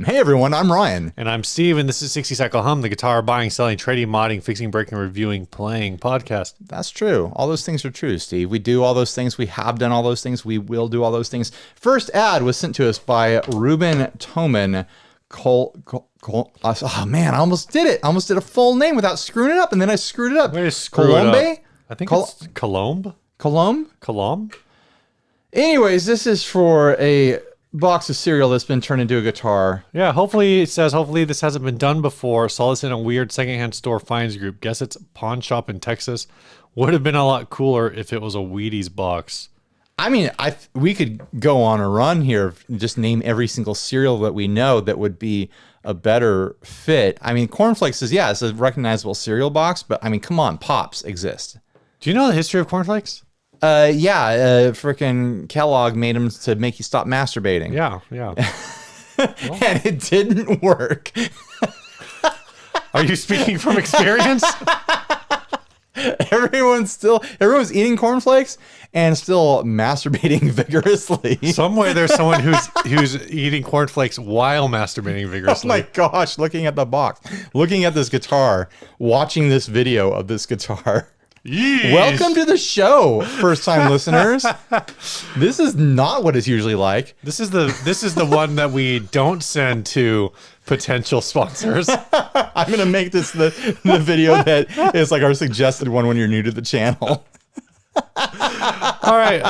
Hey everyone, I'm Ryan. And I'm Steve, and this is 60 Cycle Hum, the guitar buying, selling, trading, modding, fixing, breaking, reviewing, playing podcast. That's true. All those things are true, Steve. We do all those things. We have done all those things. We will do all those things. First ad was sent to us by Ruben Toman. Oh man, I almost did it. I almost did a full name without screwing it up, and then I screwed it up. Way to screw it up. Colombe? I think it's Colombe. Colombe? Anyways, this is for a box of cereal that's been turned into a guitar. Yeah, hopefully this hasn't been done before. Saw this in a weird secondhand store finds group. Guess it's a pawn shop in Texas. Would have been a lot cooler if it was a Wheaties box. I mean, we could go on a run here, just name every single cereal that we know that would be a better fit. I mean, Corn Flakes is, it's a recognizable cereal box, but I mean, come on, Pops exist. Do you know the history of Corn Flakes? Freaking Kellogg made them to make you stop masturbating. Yeah. And it didn't work. Are you speaking from experience? Everyone's eating cornflakes and still masturbating vigorously. Some way there's someone who's eating cornflakes while masturbating vigorously. Oh my gosh, looking at the box, looking at this guitar, watching this video of this guitar. Yeesh. Welcome to the show, first-time listeners. This is not what it's usually like. This is the one that we don't send to potential sponsors. I'm gonna make this the video that is like our suggested one when you're new to the channel. All right.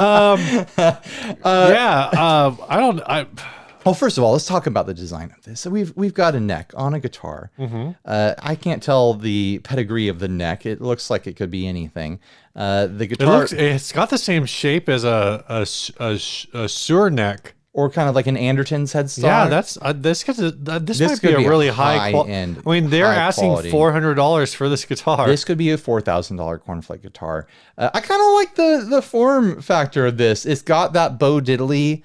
Well, first of all, let's talk about the design of this. So we've got a neck on a guitar. Mm-hmm. I can't tell the pedigree of the neck. It looks like it could be anything. The guitar, it's got the same shape as a sewer neck, or kind of like an Anderton's headstock. Yeah, this might be a really high end. I mean, they're asking $400 for this guitar. This could be a $4,000 cornflake guitar. I kind of like the form factor of this. It's got that Bo Diddley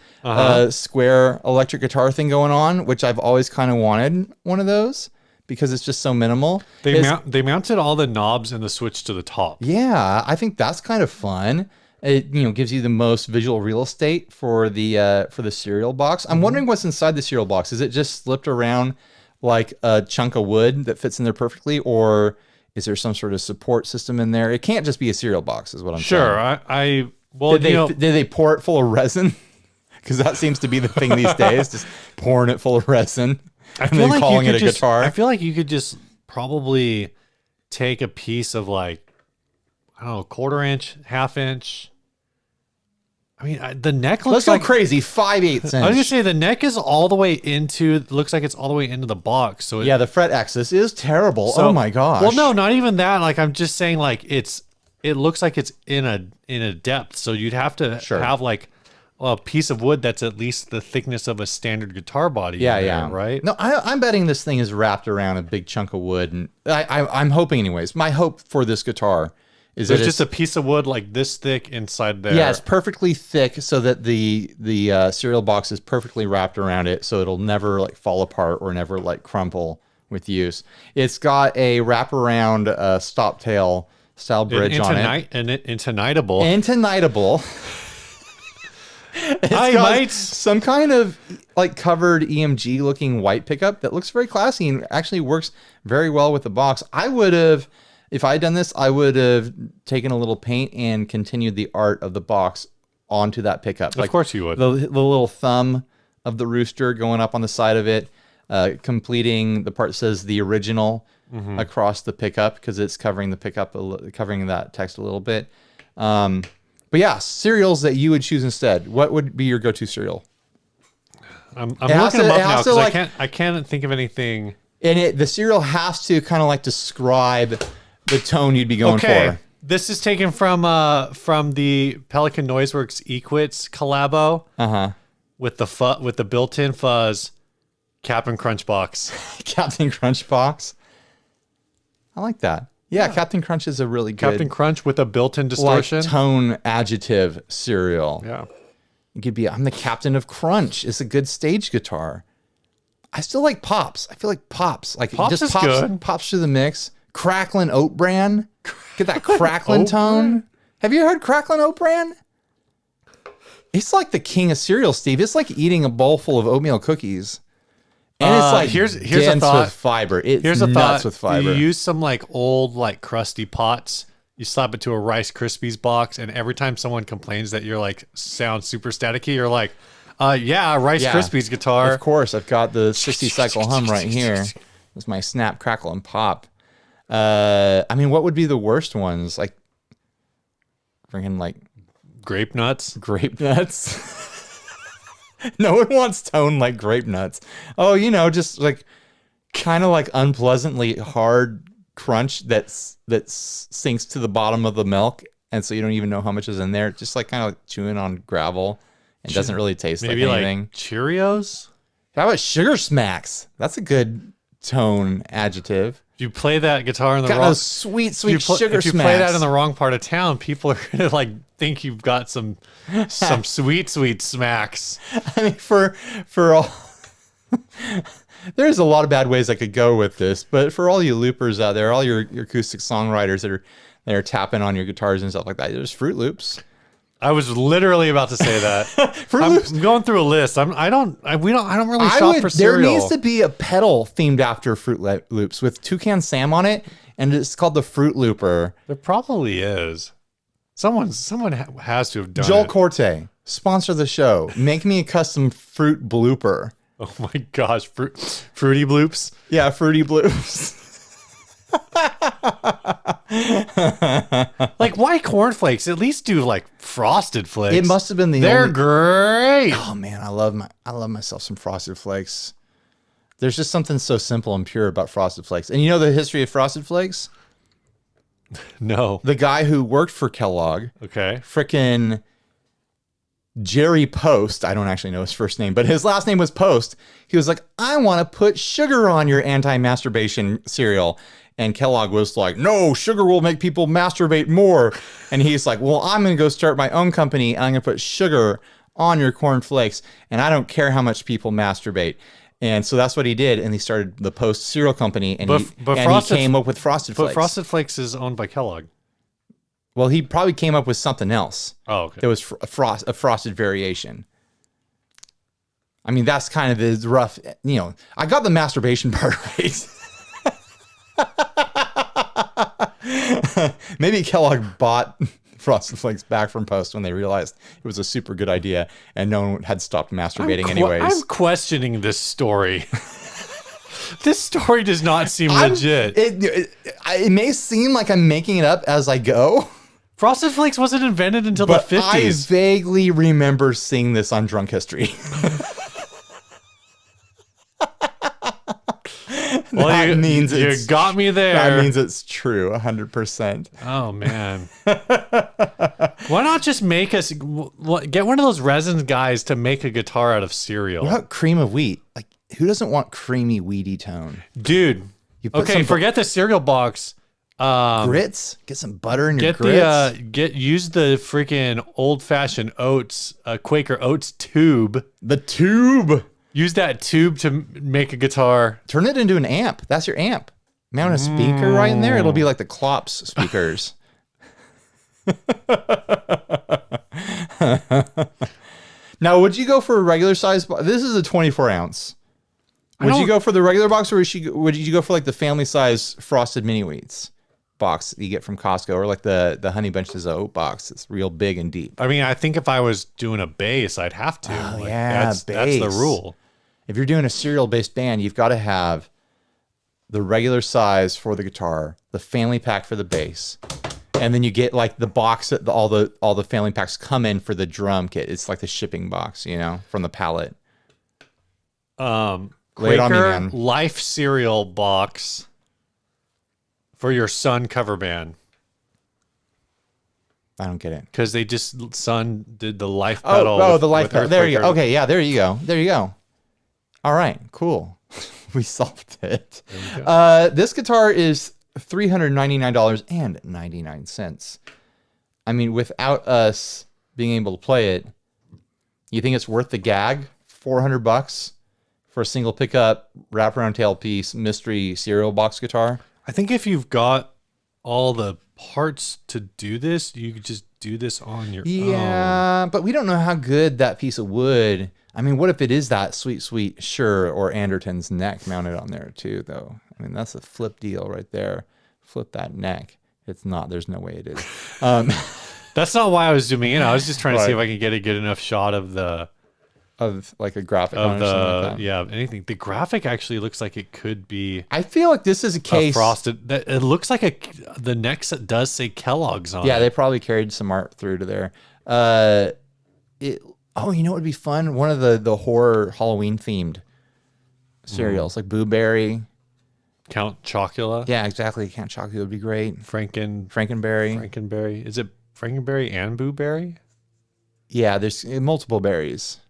square electric guitar thing going on, which I've always kind of wanted one of those because it's just so minimal. They mounted all the knobs and the switch to the top. Yeah, I think that's kind of fun. It gives you the most visual real estate for the cereal box. I'm wondering what's inside the cereal box. Is it just slipped around like a chunk of wood that fits in there perfectly, or is there some sort of support system in there? It can't just be a cereal box, is what I'm saying. Sure. Did they pour it full of resin? Because that seems to be the thing these days, just pouring it full of resin and then calling it a guitar. I feel like you could just probably take a piece of like, I don't know, 1/4 inch, 1/2 inch. I mean, the neck looks Let's go crazy, 5/8 inch. I was gonna say the neck is all the way into. Looks like it's all the way into the box. So the fret axis is terrible. Oh my gosh. Well, no, not even that. Like I'm just saying, like it looks like it's in a depth. So you'd have to have like a piece of wood that's at least the thickness of a standard guitar body. Yeah, right. No, I'm betting this thing is wrapped around a big chunk of wood, and I'm hoping, anyways. My hope for this guitar is that it's just a piece of wood like this thick inside there. Yeah, it's perfectly thick so that the cereal box is perfectly wrapped around it, so it'll never like fall apart or never like crumple with use. It's got a wraparound stop tail style bridge on it. And intonitable. It's got some kind of like covered EMG looking white pickup that looks very classy and actually works very well with the box. If I had done this, I would have taken a little paint and continued the art of the box onto that pickup. Of course you would. The little thumb of the rooster going up on the side of it, completing the part that says the original across the pickup because it's covering the pickup, covering that text a little bit. But yeah, cereals that you would choose instead. What would be your go-to cereal? I'm looking them up now because I can't think of anything. And the cereal has to kind of like describe the tone you'd be going for. This is taken from the Pelican Noiseworks Equits collabo. With the built-in fuzz, Captain Crunch box. Captain Crunch box. I like that. Yeah, Captain Crunch is a really good Captain Crunch with a built-in distortion. Like tone adjective cereal. Yeah. It could be I'm the Captain of Crunch. It's a good stage guitar. I still like Pops. I feel like Pops. Like Pops is good. Pops through the mix. Cracklin' Oat Bran. Get that cracklin' tone. Have you heard Cracklin' Oat Bran? It's like the king of cereal, Steve. It's like eating a bowl full of oatmeal cookies. And it's like here's a thought with fiber. Here's a nuts thought. with fiber. You use some like old like crusty pots. You slap it to a Rice Krispies box, and every time someone complains that you're like sound super staticky, you're like, Rice Krispies guitar. Of course, I've got the 60 cycle hum right here. It's my snap, crackle, and pop. I mean, what would be the worst ones? Like, freaking like grape nuts. Grape nuts. No one wants tone like grape nuts. Oh, just like kind of like unpleasantly hard crunch that sinks to the bottom of the milk, and so you don't even know how much is in there. Just like kind of like chewing on gravel and doesn't really taste like anything. Like Cheerios. How about sugar smacks? That's a good tone adjective. If you play that guitar in the got wrong, those sweet sugar smacks. If you play that in the wrong part of town, people are gonna like think you've got some sweet smacks. I mean, for all, there's a lot of bad ways I could go with this, but for all you loopers out there, all your acoustic songwriters that are tapping on your guitars and stuff like that, there's Fruit Loops. I was literally about to say that. I'm going through a list. I don't really shop for cereal. There needs to be a pedal themed after Fruit Loops with Toucan Sam on it, and it's called the Fruit Looper. There probably is. Someone has to have done Joel it. Corte, sponsor the show. Make me a custom fruit blooper. Oh my gosh, fruity bloops. Yeah, fruity bloops. Like, why cornflakes? At least do like Frosted Flakes. It must have been They're great. Oh man, I love myself some Frosted Flakes. There's just something so simple and pure about Frosted Flakes. And you know the history of Frosted Flakes? No. The guy who worked for Kellogg, okay, frickin' Jerry Post, I don't actually know his first name, but his last name was Post. He was like, I want to put sugar on your anti-masturbation cereal. And Kellogg was like, no, sugar will make people masturbate more. And he's like, well, I'm going to go start my own company. And I'm going to put sugar on your corn flakes. And I don't care how much people masturbate. And so that's what he did. And he started the Post cereal company. And, he came up with Frosted Flakes. But Frosted Flakes is owned by Kellogg. Well, he probably came up with something else. Oh, okay. There was a frosted variation. I mean, that's kind of the rough, I got the masturbation part right. Maybe Kellogg bought Frosted Flakes back from Post when they realized it was a super good idea and no one had stopped masturbating anyways. I'm questioning this story. This story does not seem legit. It may seem like I'm making it up as I go. Frosted Flakes wasn't invented until the 50s. I vaguely remember seeing this on Drunk History. Well, you got me there. That means it's true, 100%. Oh, man. Why not just make us... Get one of those resin guys to make a guitar out of cereal. What about cream of wheat? Like, who doesn't want creamy, weedy tone? Dude. Okay, forget the cereal box. Grits? Get some butter in your grits. Use the freaking old-fashioned oats, Quaker Oats tube. The tube. Use that tube to make a guitar. Turn it into an amp. That's your amp. Mount a speaker right in there. It'll be like the Klops speakers. Now, would you go for a regular size? This is a 24 ounce. Would you go for the regular box, or would you go for like the family size Frosted Mini Wheats box that you get from Costco, or like the Honey Bunches of Oat box? It's real big and deep. I mean, I think if I was doing a bass, I'd have to. Oh, like, yeah, that's the rule. If you're doing a cereal-based band, you've got to have the regular size for the guitar, the family pack for the bass, and then you get like the box that all the family packs come in for the drum kit. It's like the shipping box, from the pallet. Quaker Life cereal box for your Sun cover band. I don't get it. Because Sun did the Life pedal. Oh, the Life pedal. There you go. Okay, yeah, there you go. All right, cool. We solved it. This guitar is $399.99. I mean, without us being able to play it, you think it's worth the gag? $400 for a single pickup, wraparound tailpiece, mystery cereal box guitar? I think if you've got all the parts to do this, you could just do this on your own. Yeah, but we don't know how good that piece of wood... I mean, what if it is that sweet, sweet Shure or Anderton's neck mounted on there too, though? I mean, that's a flip deal right there. Flip that neck. It's not. There's no way it is. That's not why I was zooming in. I was just trying to see if I can get a good enough shot of like a graphic on or something like that. Yeah, anything. The graphic actually looks like it could be. I feel like this is a case. Frosted. It looks like the neck does say Kellogg's on it. Yeah, they probably carried some art through to there. Oh, you know what would be fun? One of the horror Halloween themed cereals, like Boo Berry. Count Chocula. Yeah, exactly. Count Chocula would be great. Frankenberry. Is it Frankenberry and Boo Berry? Yeah, there's multiple berries.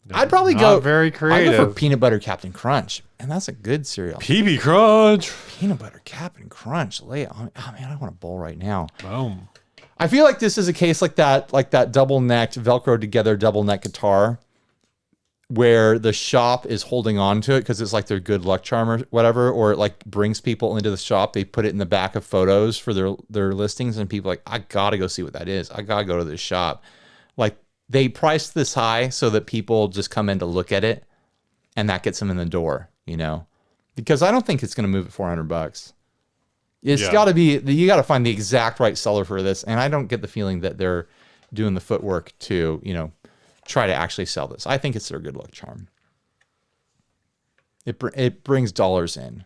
No, I'd probably go very creative. I'd go for Peanut Butter Captain Crunch, and that's a good cereal. PB Crunch. Peanut Butter Captain Crunch. Lay it on. Oh man, I want a bowl right now. Boom. I feel like this is a case like that double-necked Velcro together double-neck guitar where the shop is holding on to it because it's like their good luck charm or whatever, or it like brings people into the shop. They put it in the back of photos for their listings, and people are like, I gotta go see what that is. I gotta go to this shop. Like they priced this high so that people just come in to look at it, and that gets them in the door, you know? Because I don't think it's gonna move at $400. It's got to be, you got to find the exact right seller for this. And I don't get the feeling that they're doing the footwork to, you know, try to actually sell this. I think it's their good luck charm. It brings dollars in.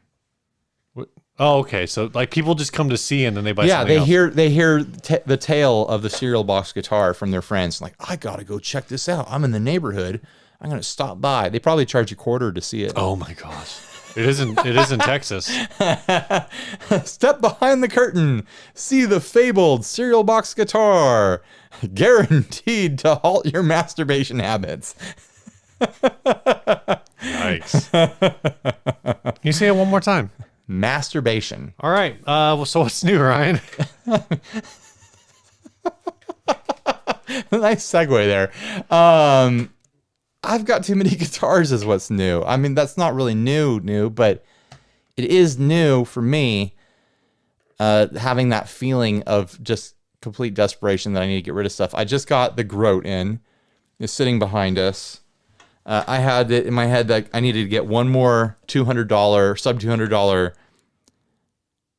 Oh, okay. So like people just come to see and then they buy something else. They hear the tale of the cereal box guitar from their friends. Like, I got to go check this out. I'm in the neighborhood. I'm going to stop by. They probably charge a quarter to see it. Oh my gosh. It isn't Texas. Step behind the curtain. See the fabled cereal box guitar. Guaranteed to halt your masturbation habits. Nice. Can you say it one more time? Masturbation. All right. So what's new, Ryan? Nice segue there. I've got too many guitars is what's new. I mean, that's not really new, but it is new for me, having that feeling of just complete desperation that I need to get rid of stuff. I just got the Groat in. It's sitting behind us. I had it in my head that I needed to get one more $200, sub $200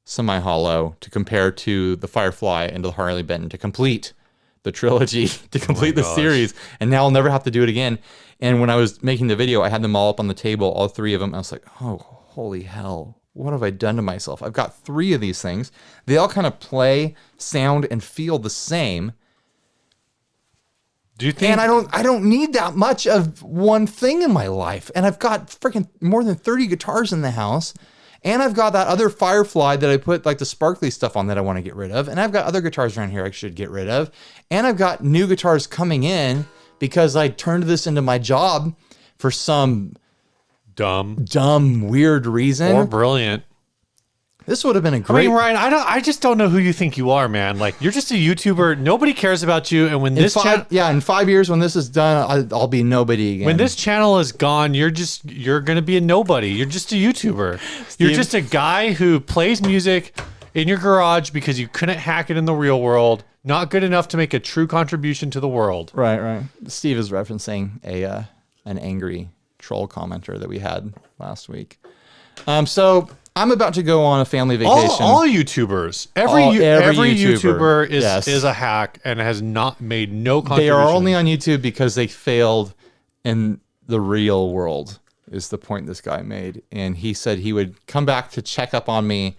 semi-hollow to compare to the Firefly and the Harley Benton to complete the trilogy, to complete the series. And now I'll never have to do it again. And when I was making the video, I had them all up on the table, all three of them. I was like, oh, holy hell. What have I done to myself? I've got three of these things. They all kind of play, sound, and feel the same. Do you think? And I don't need that much of one thing in my life. And I've got freaking more than 30 guitars in the house. And I've got that other Firefly that I put like the sparkly stuff on that I want to get rid of. And I've got other guitars around here I should get rid of. And I've got new guitars coming in because I turned this into my job for some dumb, weird reason. Or brilliant. This would have been a great... I mean, Ryan, I just don't know who you think you are, man. Like, you're just a YouTuber. Nobody cares about you. And when in 5 years, when this is done, I'll be nobody again. When this channel is gone, you're going to be a nobody. You're just a YouTuber. You're just a guy who plays music in your garage because you couldn't hack it in the real world. Not good enough to make a true contribution to the world. Right. Steve is referencing an angry troll commenter that we had last week. So I'm about to go on a family vacation. All YouTubers, every YouTuber is a hack and has not made no contribution. They are only on YouTube because they failed in the real world, is the point this guy made. And he said he would come back to check up on me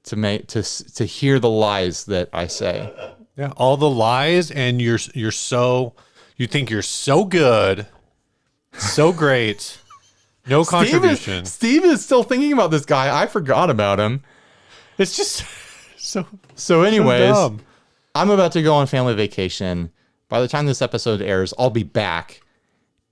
to hear the lies that I say. Yeah, all the lies, and you think you're so good, so great. No contribution. Steve is still thinking about this guy. I forgot about him. It's just so anyways, so dumb. I'm about to go on family vacation. By the time this episode airs, I'll be back.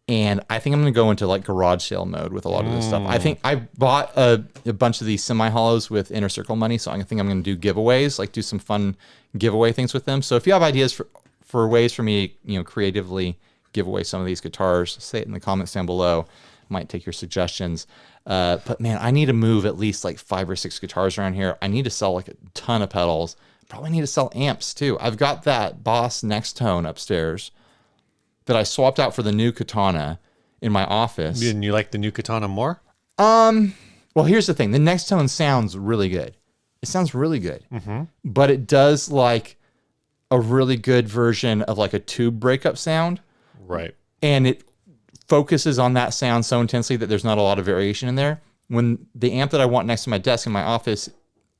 And I think I'm going to go into like garage sale mode with a lot of this stuff. I think I bought a bunch of these semi-hollows with Inner Circle money. So I think I'm going to do giveaways, like do some fun giveaway things with them. So if you have ideas for ways for me, creatively give away some of these guitars, say it in the comments down below. Might take your suggestions. But man, I need to move at least like 5 or 6 guitars around here. I need to sell like a ton of pedals. Probably need to sell amps too. I've got that Boss Next Tone upstairs that I swapped out for the new Katana in my office. And you like the new Katana more? Well, here's the thing. The next tone sounds really good. It sounds really good. But it does like a really good version of like a tube breakup sound. Right. And it focuses on that sound so intensely that there's not a lot of variation in there. When the amp that I want next to my desk in my office,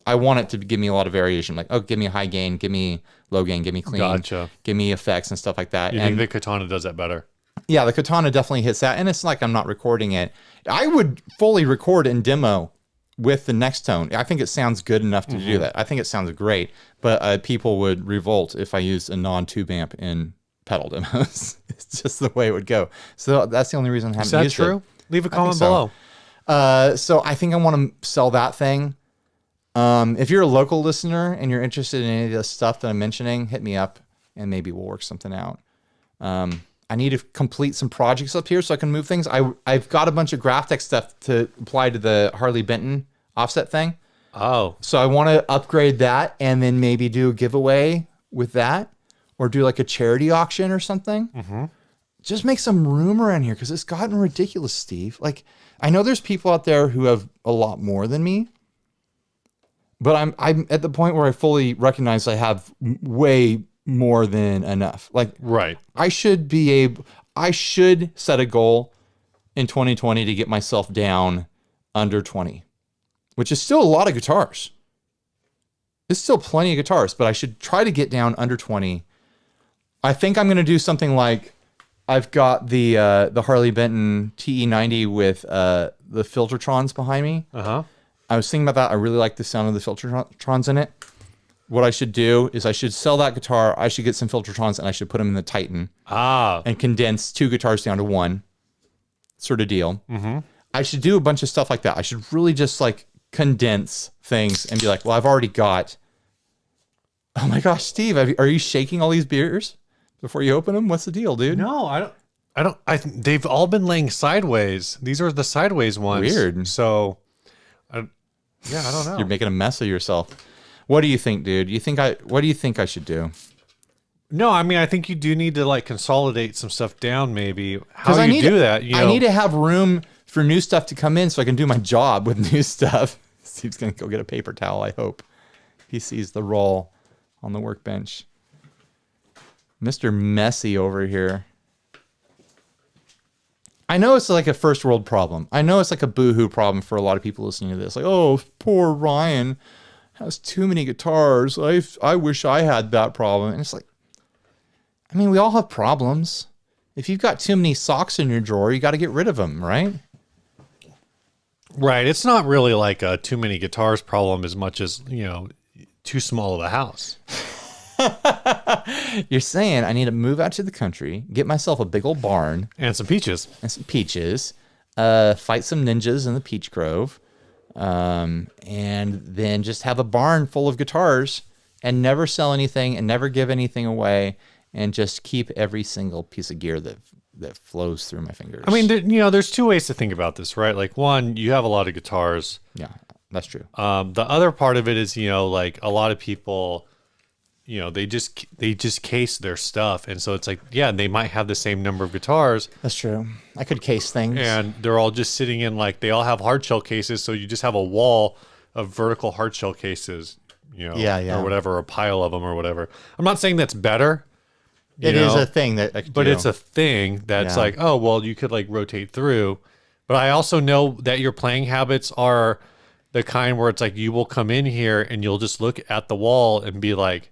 I want it to give me a lot of variation. Like, oh, give me a high gain, give me low gain, give me clean, Gotcha. Give me effects and stuff like that. You think the Katana does that better? Yeah, the Katana definitely hits that. And it's like I'm not recording it. I would fully record and demo with the next tone. I think it sounds good enough to do that. I think it sounds great. But people would revolt if I used a non-tube amp in pedal demos. It's just the way it would go. So that's the only reason I haven't used it. Is that true? Leave a comment below. So I think I want to sell that thing. If you're a local listener and you're interested in any of the stuff that I'm mentioning, hit me up and maybe we'll work something out. I need to complete some projects up here so I can move things. I've got a bunch of Graphtec stuff to apply to the Harley Benton offset thing. Oh. So I want to upgrade that and then maybe do a giveaway with that or do like a charity auction or something. Just make some room around here because it's gotten ridiculous, Steve. Like, I know there's people out there who have a lot more than me, but I'm at the point where I fully recognize I have way more than enough. Like, right. I should set a goal in 2020 to get myself down under 20, which is still a lot of guitars. It's still plenty of guitars, but I should try to get down under 20. I think I'm going to do something like I've got the Harley Benton TE90 with the Filtertrons behind me. I was thinking about that. I really like the sound of the Filtertrons in it. What I should do is I should sell that guitar. I should get some Filtertrons and I should put them in the Titan. And condense 2 guitars down to 1 sort of deal. I should do a bunch of stuff like that. I should really just like condense things and be like, well, I've already got. Oh my gosh, Steve, are you shaking all these beers before you open them? What's the deal, dude? No, I don't. They've all been laying sideways. These are the sideways ones. Weird. So, I don't know. You're making a mess of yourself. What do you think, dude? What do you think I should do? No, I mean, I think you do need to like consolidate some stuff down, maybe. How do you do that? I need to have room for new stuff to come in so I can do my job with new stuff. Steve's going to go get a paper towel, I hope. He sees the roll on the workbench. Mr. Messy over here. I know it's like a first world problem. I know it's like a boohoo problem for a lot of people listening to this. Like, oh, poor Ryan has too many guitars. I wish I had that problem. And it's like, I mean, we all have problems. If you've got too many socks in your drawer, you got to get rid of them, right? Right. It's not really like a too many guitars problem as much as, too small of a house. You're saying I need to move out to the country, get myself a big old barn. And some peaches. Fight some ninjas in the peach grove. And then just have a barn full of guitars and never sell anything and never give anything away and just keep every single piece of gear that flows through my fingers. I mean, there's 2 ways to think about this, right? Like, one, you have a lot of guitars. Yeah, that's true. The other part of it is, like a lot of people, they just case their stuff. And so it's like, yeah, they might have the same number of guitars. That's true. I could case things. And they're all just sitting in like, they all have hard shell cases. So you just have a wall of vertical hard shell cases, or whatever, a pile of them or whatever. I'm not saying that's better. It is a thing that I could but do. It's a thing that's like, oh, well, you could like rotate through. But I also know that your playing habits are the kind where it's like, you will come in here and you'll just look at the wall and be like,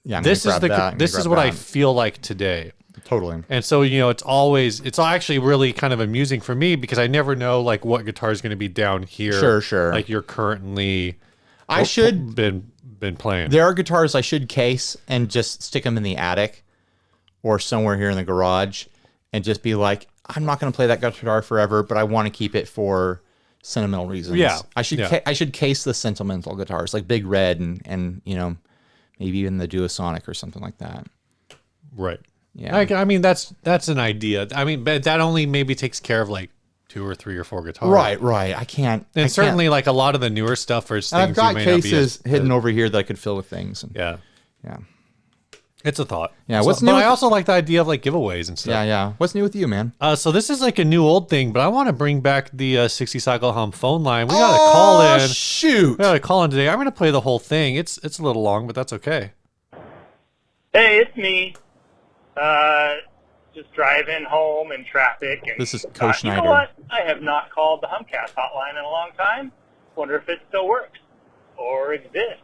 this is what I feel like today. Totally. And so, it's actually really kind of amusing for me because I never know like what guitar is going to be down here. Sure. Like you're currently been playing. There are guitars I should case and just stick them in the attic or somewhere here in the garage and just be like, I'm not going to play that guitar forever, but I want to keep it for sentimental reasons. Yeah. I should case the sentimental guitars like Big Red and maybe even the Duosonic or something like that. Right. Yeah. I mean, that's an idea. I mean, but that only maybe takes care of like 2 or 3 or 4 guitars. Right. I can't. Certainly like a lot of the newer stuff is things I've got you may cases not be hidden over here that I could fill with things. And, yeah. It's a thought. Yeah. What's new? But I also like the idea of like giveaways and stuff. Yeah. What's new with you, man? So this is like a new old thing, but I want to bring back the 60 cycle hum phone line. We got a call in. Shoot. We got a call in today. I'm going to play the whole thing. It's a little long, but that's okay. Hey, it's me. Just driving home in traffic. And this is Coach Schneider. You know what? I have not called the Humcast hotline in a long time. Wonder if it still works or exists.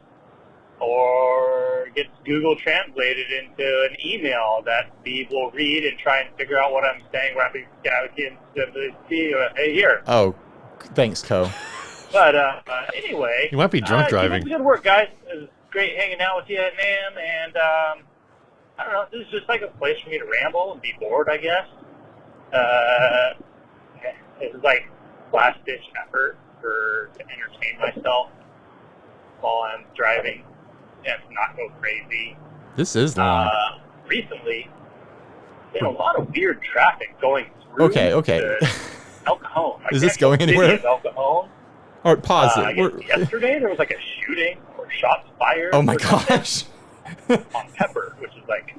Or gets Google translated into an email that Steve will read and try and figure out what I'm saying. Hey, here. Oh, thanks, Co. But anyway. You might be drunk driving. Good work, guys. It was great hanging out with you at NAMM. And I don't know. This is just like a place for me to ramble and be bored, I guess. It was like last-ditch effort to entertain myself while I'm driving and not go crazy. This is long. Recently, there's a lot of weird traffic going through. Okay. El Cajon. Is this going anywhere? El Cajon. All right, pause it. Yesterday, there was like a shooting or shots fired. Oh my gosh. On Pepper, which is like a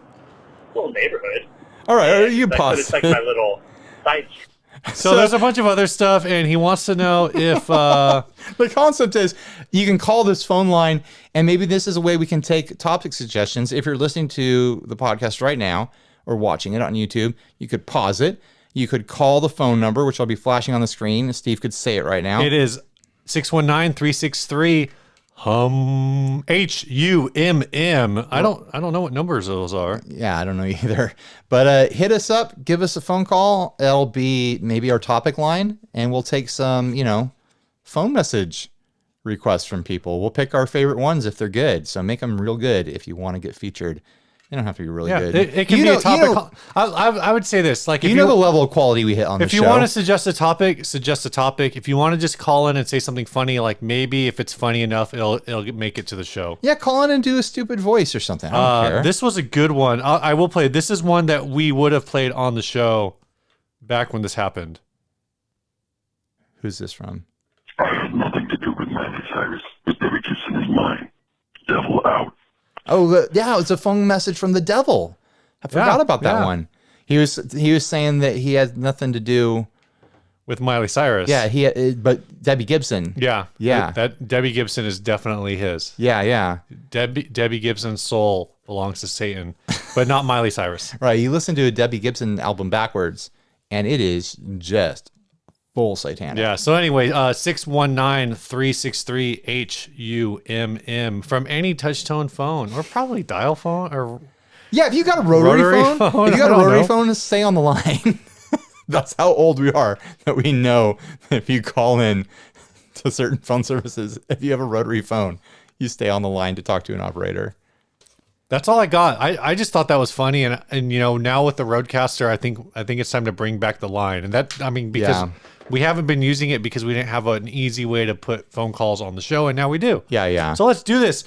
little neighborhood. All right, you pause. It's like my little side street. So there's a bunch of other stuff, and he wants to know if... The concept is you can call this phone line, and maybe this is a way we can take topic suggestions. If you're listening to the podcast right now or watching it on YouTube, you could pause it. You could call the phone number, which I'll be flashing on the screen. Steve could say it right now. It is 619-363... HUMM. I don't know what numbers those are. Yeah, I don't know either. But hit us up, give us a phone call. It'll be maybe our topic line, and we'll take some, phone message requests from people. We'll pick our favorite ones if they're good. So make them real good if you want to get featured. They don't have to be really good. It can be a topic. I would say this, like, if you know the level of quality we hit on the show. If you want to suggest a topic, suggest a topic. If you want to just call in and say something funny, like maybe if it's funny enough, it'll make it to the show. Yeah, call in and do a stupid voice or something. I don't care. This was a good one. I will play. This is one that we would have played on the show back when this happened. Who's this from? I have nothing to do with Miley Cyrus. But Debbie Gibson is mine. Devil out. Oh, yeah, it's a phone message from the devil. I forgot about that one. He was saying that he had nothing to do with Miley Cyrus. Yeah, but Debbie Gibson. Yeah. That Debbie Gibson is definitely his. Yeah. Debbie Gibson's soul belongs to Satan, but not Miley Cyrus. Right. You listen to a Debbie Gibson album backwards, and it is just full satanic. Yeah. So anyway, 619-363-HUMM from any touch-tone phone, or probably dial phone, or yeah, if you got a rotary phone, if you got a rotary phone, stay on the line. That's how old we are, that we know if you call in to certain phone services, if you have a rotary phone, you stay on the line to talk to an operator. That's all I got. I just thought that was funny, and now with the Roadcaster, I think it's time to bring back the line, and because we haven't been using it because we didn't have an easy way to put phone calls on the show, and now we do. Yeah. So let's do this.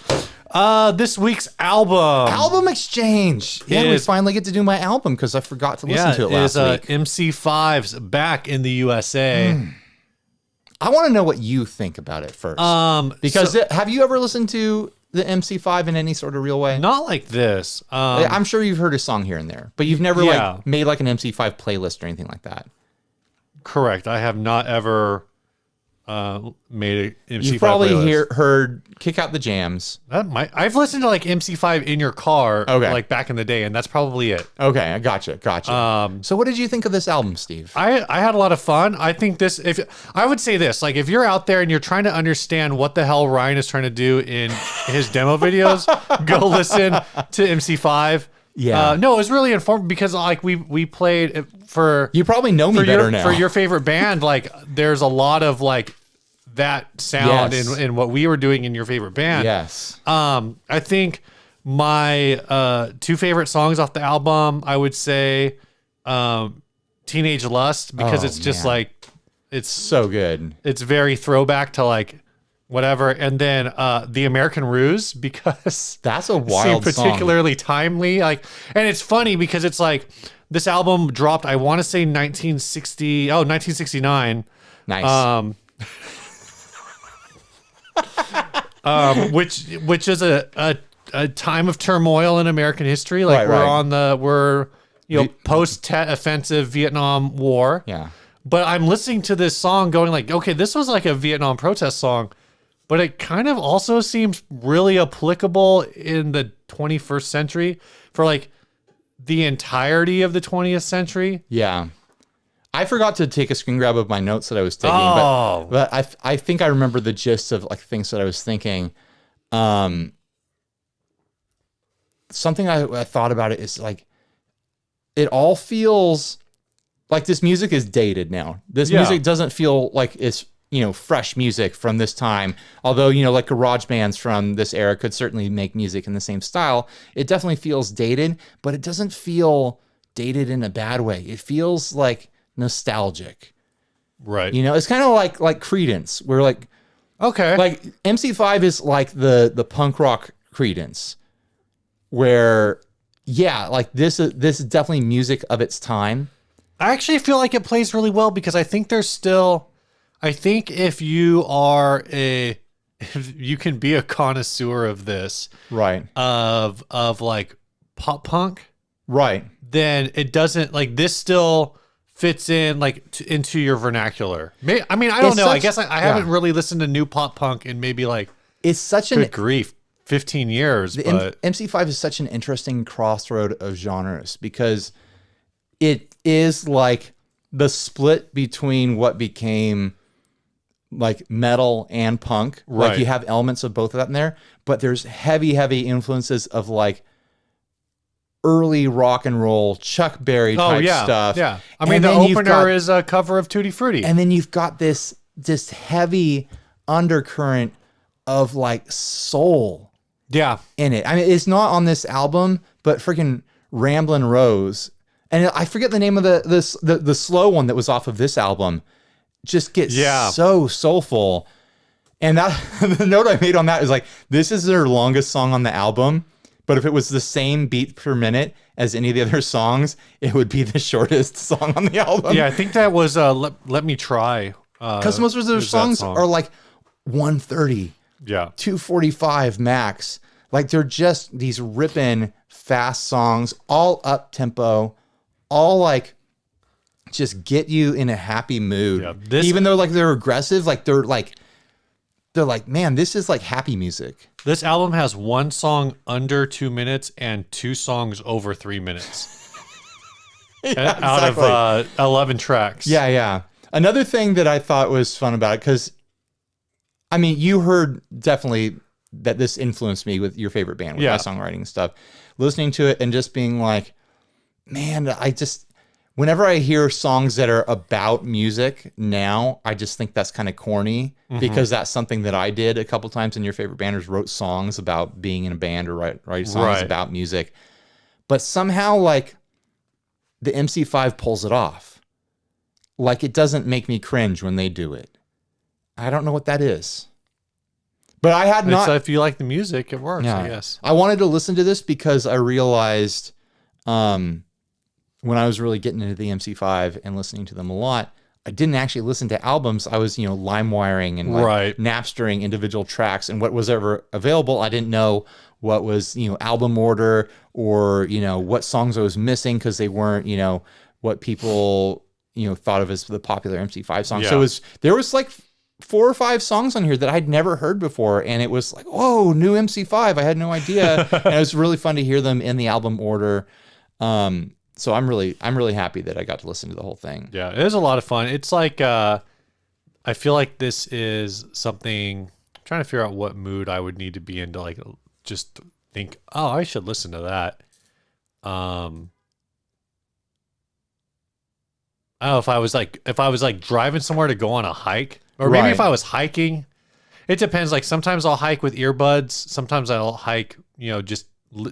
This week's album exchange. Yeah, we finally get to do my album because I forgot to listen to it last week. MC5's Back in the USA. I want to know what you think about it first. Because have you ever listened to the MC5 in any sort of real way? Not like this. I'm sure you've heard a song here and there, but you've never made like an MC5 playlist or anything like that. Correct. I have not ever made an MC5 You've probably playlist. heard Kick Out the Jams. I've listened to like MC5 in your car, like back in the day, and that's probably it. Okay, I gotcha. So what did you think of this album, Steve? I had a lot of fun. I think I would say this, like if you're out there and you're trying to understand what the hell Ryan is trying to do in his demo videos, go listen to MC5. Yeah. No, it was really informative because like we played for... You probably know me better now. For your favorite band, like there's a lot of like that sound in what we were doing in your favorite band. Yes. I think my two favorite songs off the album, I would say Teenage Lust, because it's just like... It's so good. It's very throwback to like... whatever, and then The American Ruse, because that's a wild song, particularly timely. Like, and it's funny because it's like this album dropped, I want to say 1969. Nice. Which is a a time of turmoil in American history. Like we're post-offensive Vietnam War. Yeah. But I'm listening to this song going like, okay, this was like a Vietnam protest song, but it kind of also seems really applicable in the 21st century for like the entirety of the 20th century. Yeah. I forgot to take a screen grab of my notes that I was taking, but I think I remember the gist of like things that I was thinking. Something I thought about it is like, it all feels like this music is dated now. This music doesn't feel like it's, fresh music from this time. Although, like garage bands from this era could certainly make music in the same style. It definitely feels dated, but it doesn't feel dated in a bad way. It feels like nostalgic. Right. It's kind of like Creedence. We're like, okay. Like MC5 is like the punk rock Creedence, where like this is definitely music of its time. I actually feel like it plays really well because I think if you can be a connoisseur of this, right? Of like pop punk, right? Then it doesn't like this still fits in like into your vernacular. I mean, I don't know. I guess I haven't really listened to new pop punk in maybe like it's such good grief, 15 years. But MC5 is such an interesting crossroad of genres because it is like the split between what became like metal and punk. Right. Like you have elements of both of that in there, but there's heavy influences of like early rock and roll, Chuck Berry type stuff. Yeah. I mean, the opener is a cover of Tutti Frutti. And then you've got this heavy undercurrent of like soul. Yeah. In it. I mean, it's not on this album, but freaking Ramblin' Rose. And I forget the name of the slow one that was off of this album. Just gets so soulful. And that the note I made on that is like, this is their longest song on the album. But if it was the same beat per minute as any of the other songs, it would be the shortest song on the album. Yeah, I think that was Let Me Try. Because most of their songs are like 130. Yeah. 245 max. Like they're just these ripping fast songs, all up tempo, all like just get you in a happy mood. Yeah, even though like they're aggressive, like they're like, man, this is like happy music. This album has one song under 2 minutes and two songs over 3 minutes. Out of 11 tracks. Yeah. Another thing that I thought was fun about it, because I mean, you heard definitely that this influenced me with your favorite band, with my songwriting and stuff. Listening to it and just being like, man, whenever I hear songs that are about music now, I just think that's kind of corny because that's something that I did a couple times. And your favorite banders wrote songs about being in a band or write songs about music. But somehow, like, the MC5 pulls it off. Like, it doesn't make me cringe when they do it. I don't know what that is. But I had not. So if you like the music, it works, I guess. I wanted to listen to this because I realized when I was really getting into the MC5 and listening to them a lot, I didn't actually listen to albums. I was, LimeWiring and Napstering individual tracks, and what was ever available. I didn't know what was, album order or, what songs I was missing because they weren't, what people, thought of as the popular MC5 songs. So there was like 4 or 5 songs on here that I'd never heard before. And it was like, oh, new MC5. I had no idea. And it was really fun to hear them in the album order. So I'm really happy that I got to listen to the whole thing. Yeah, it is a lot of fun. It's like, I feel like this is something, I'm trying to figure out what mood I would need to be in to like, just think, oh, I should listen to that. I don't know if I was like driving somewhere to go on a hike, or maybe if I was hiking. It depends. Like sometimes I'll hike with earbuds. Sometimes I'll hike, just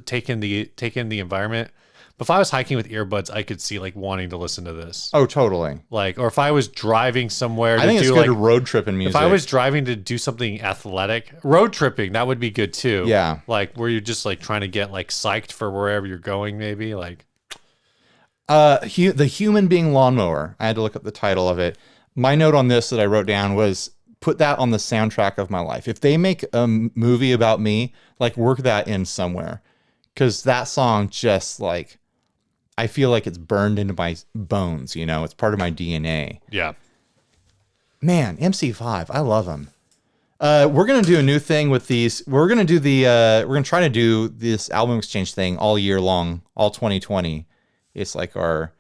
take in the environment. But if I was hiking with earbuds, I could see like wanting to listen to this. Oh, totally. Like, or if I was driving somewhere, I think it's good to road tripping music. If I was driving to do something athletic, road tripping, that would be good too. Yeah. Like where you're just like trying to get like psyched for wherever you're going, maybe like. The Human Being Lawnmower. I had to look up the title of it. My note on this that I wrote down was put that on the soundtrack of my life. If they make a movie about me, like work that in somewhere. Because that song just like, I feel like it's burned into my bones, you know, it's part of my DNA. Yeah. Man, MC5, I love him. We're going to do a new thing with these. We're going to try to do this album exchange thing all year long, all 2020. It's like our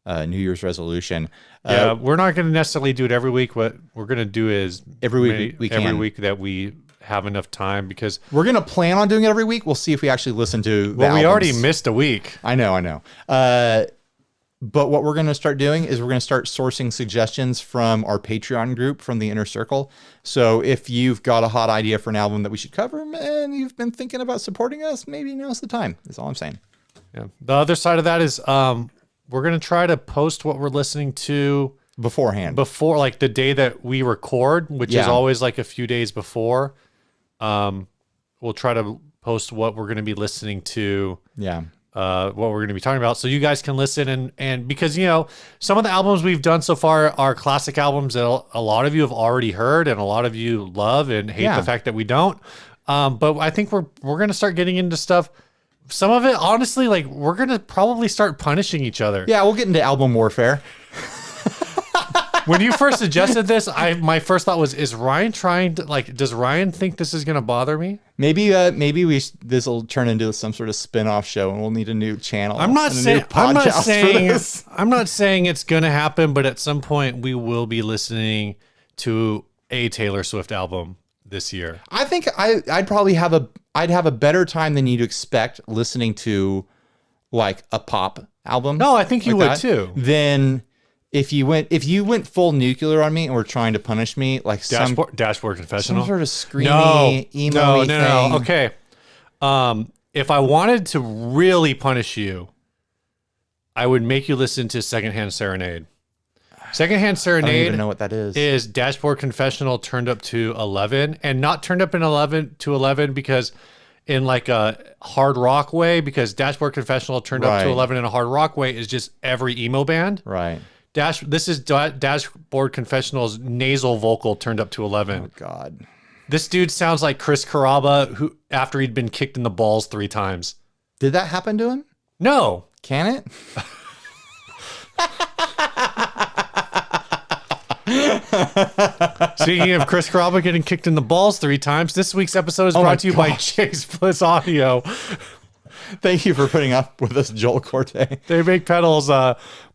New Year's resolution. Yeah, we're not going to necessarily do it every week. What we're going to do is every week that we have enough time, because we're going to plan on doing it every week. We'll see if we actually listen to we already missed a week. I know. But what we're going to start doing is we're going to start sourcing suggestions from our Patreon group, from the Inner Circle. So if you've got a hot idea for an album that we should cover and you've been thinking about supporting us, maybe now's the time. That's all I'm saying. Yeah. The other side of that is we're going to try to post what we're listening to beforehand. Before, like the day that we record, which is always like a few days before. We'll try to post what we're going to be listening to. Yeah. What we're going to be talking about, so you guys can listen, and because, you know, some of the albums we've done so far are classic albums that a lot of you have already heard and a lot of you love and hate the fact that we don't. But I think we're going to start getting into stuff. Some of it, honestly, like we're going to probably start punishing each other. Yeah, we'll get into album warfare. When you first suggested this, my first thought was, is Ryan trying to, like, does Ryan think this is going to bother me? Maybe this will turn into some sort of spin-off show and we'll need a new channel. I'm not saying it's going to happen, but at some point we will be listening to a Taylor Swift album this year. I think I'd probably have a better time than you'd expect listening to like a pop album. No, I think you would too. Then if you went full nuclear on me and were trying to punish me, like Dashboard Confessional, some sort of screamy, emo thing. No. Okay. If I wanted to really punish you, I would make you listen to Secondhand Serenade. Secondhand Serenade, I don't even know what that is Dashboard Confessional turned up to 11, and not turned up in 11 to 11 because in like a hard rock way, because Dashboard Confessional turned up to 11 in a hard rock way is just every emo band. Right. This is Dashboard Confessional's nasal vocal turned up to 11. Oh God. This dude sounds like Chris Carrabba, who after he'd been kicked in the balls 3 times. Did that happen to him? No. Can it? Speaking of Chris Carrabba getting kicked in the balls 3 times, this week's episode is brought to you by Chase Bliss Audio. Thank you for putting up with us, Joel Corte. They make pedals